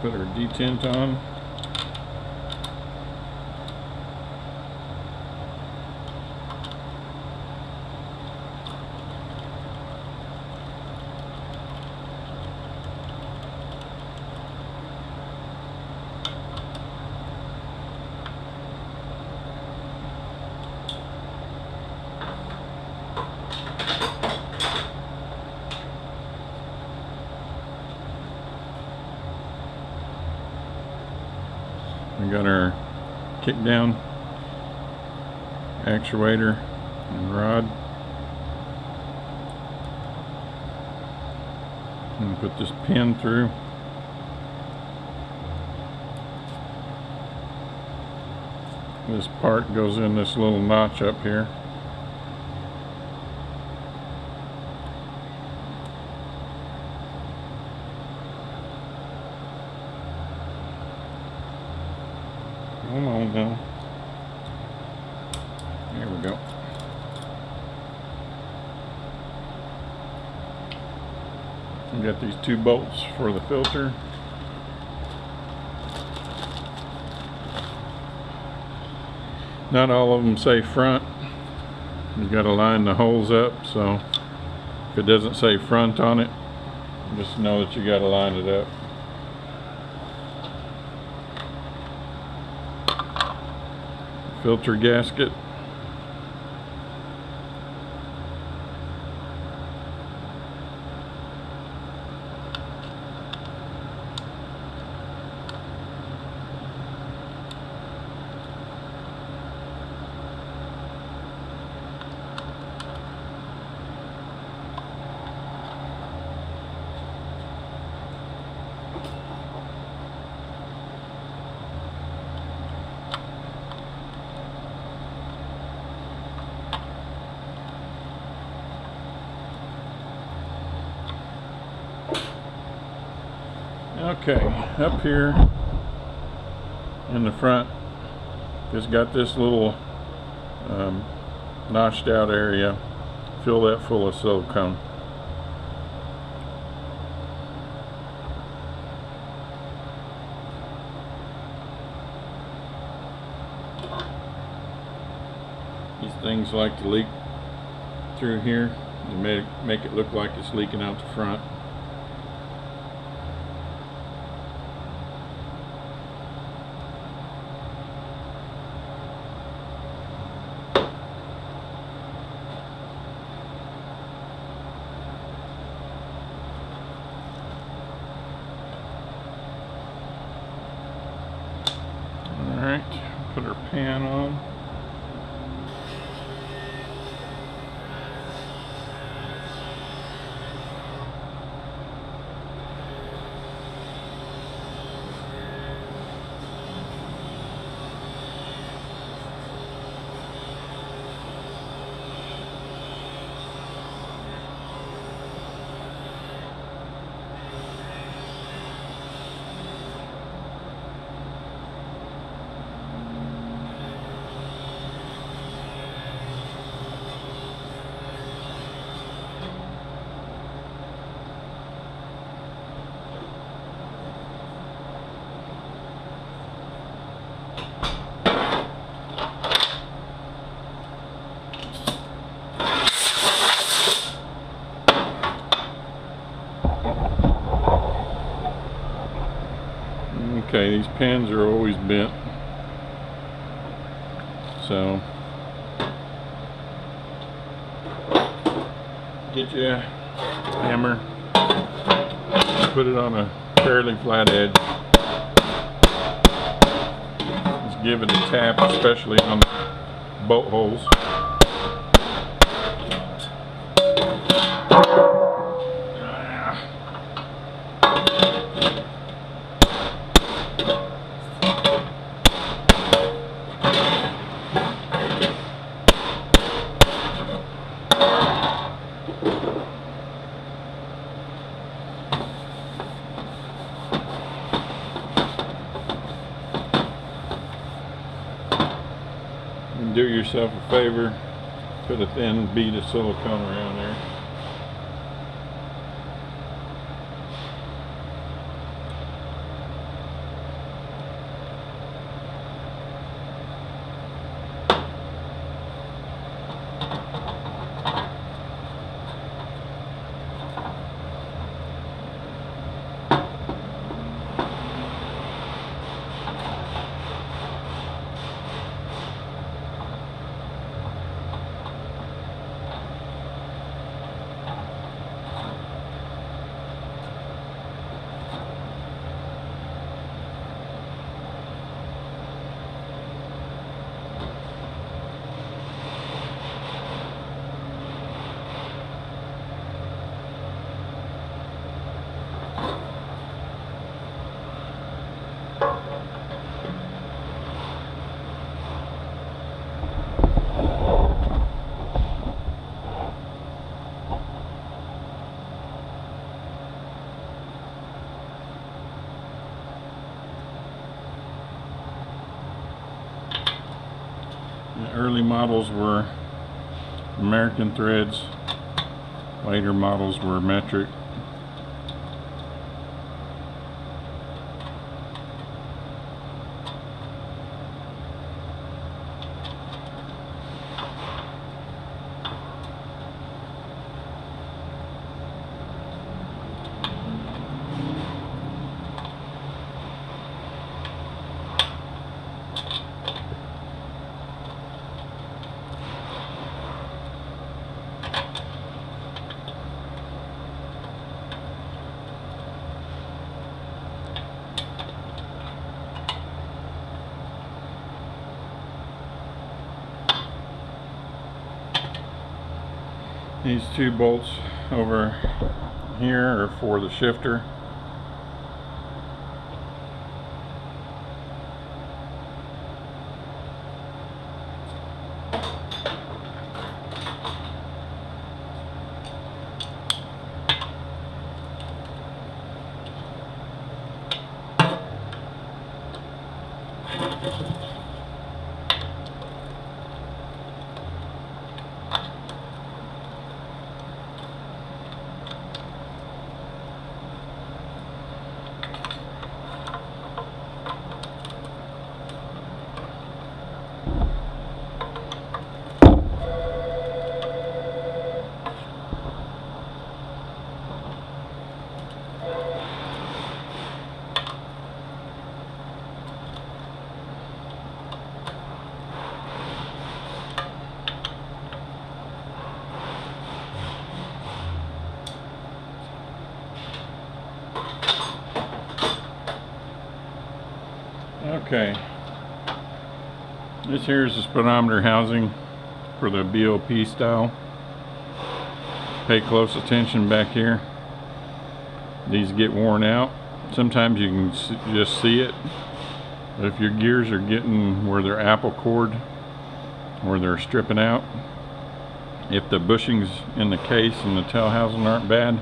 Put our detent on. We got our kick down actuator and rod. And put this pin through. This part goes in this little notch up here. Come on now. There we go. We got these 2 bolts for the filter. Not all of them say front. You got to line the holes up, so if it doesn't say front on it, just know that you got to line it up. Filter gasket. Okay, up here in the front, it's got this little notched out area. Fill that full of silicone. These things like to leak through here and make it look like it's leaking out the front. Alright, put our pan on. Okay, these pins are always bent, so get you a hammer, put it on a fairly flat edge, just give it a tap, especially on the bolt holes. Do yourself a favor, put a thin bead of silicone around there. The early models were American threads, later models were metric. These two bolts over here are for the shifter. Okay, this here is the speedometer housing for the BOP style. Pay close attention back here. These get worn out. Sometimes you can just see it. But if your gears are getting where they're apple cored, where they're stripping out, if the bushings in the case and the tail housing aren't bad,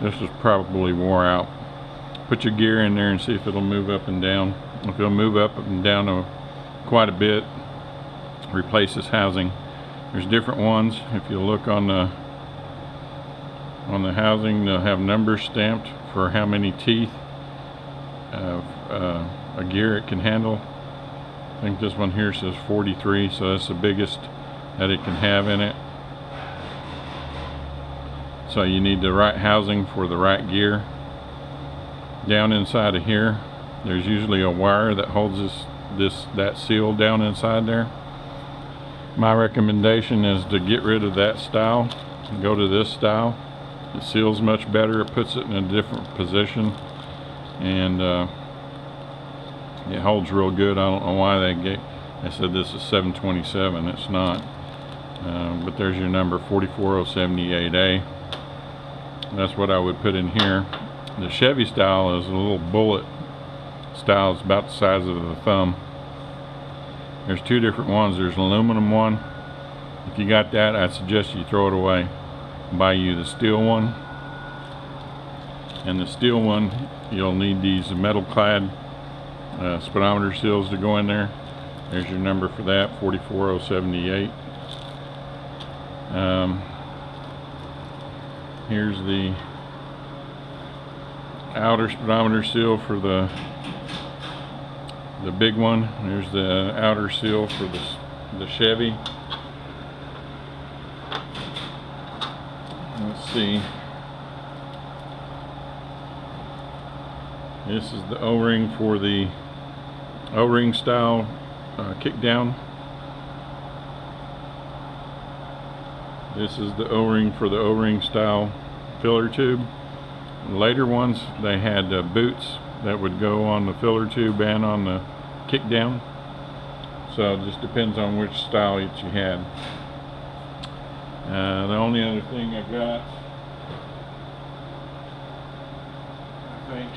this is probably wore out. Put your gear in there and see if it'll move up and down. If it'll move up and down quite a bit, replace this housing. There's different ones. If you look on the housing, they'll have numbers stamped for how many teeth a gear it can handle. I think this one here says 43, so that's the biggest that it can have in it. So you need the right housing for the right gear. Down inside of here, there's usually a wire that holds that seal down inside there. My recommendation is to get rid of that style and go to this style. It seals much better. It puts it in a different position, and it holds real good. I don't know why they said this is 727. It's not. But there's your number, 44078A. That's what I would put in here. The Chevy style is a little bullet style. It's about the size of the thumb. There's two different ones. There's an aluminum one. If you got that, I'd suggest you throw it away. Buy you the steel one. And the steel one, you'll need these metal clad speedometer seals to go in there. There's your number for that, 44078. Here's the outer speedometer seal for the big one. There's the outer seal for the Chevy. Let's see. This is the O-ring for the O-ring style kick down. This is the O-ring for the O-ring style filler tube. Later ones, they had boots that would go on the filler tube and on the kick down. So it just depends on which style that you had. The only other thing I got, I think,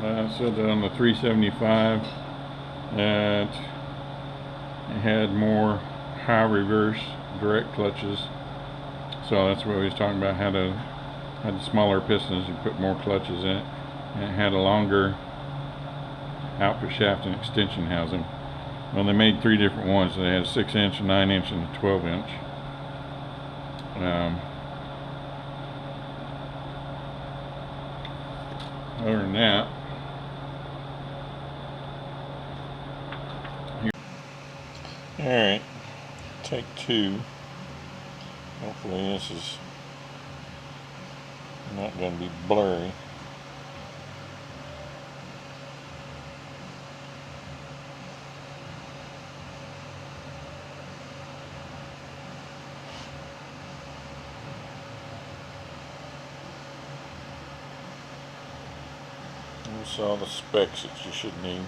I said that on the 375. that it had more high reverse direct clutches. So that's what we was talking about, had smaller pistons, you put more clutches in it, and it had a longer output shaft and extension housing. Well, they made 3 different ones. They had a 6-inch, a 9-inch, and a 12-inch. Other than that, alright, take 2. Hopefully this is not going to be blurry. Here's all the specs that you should need.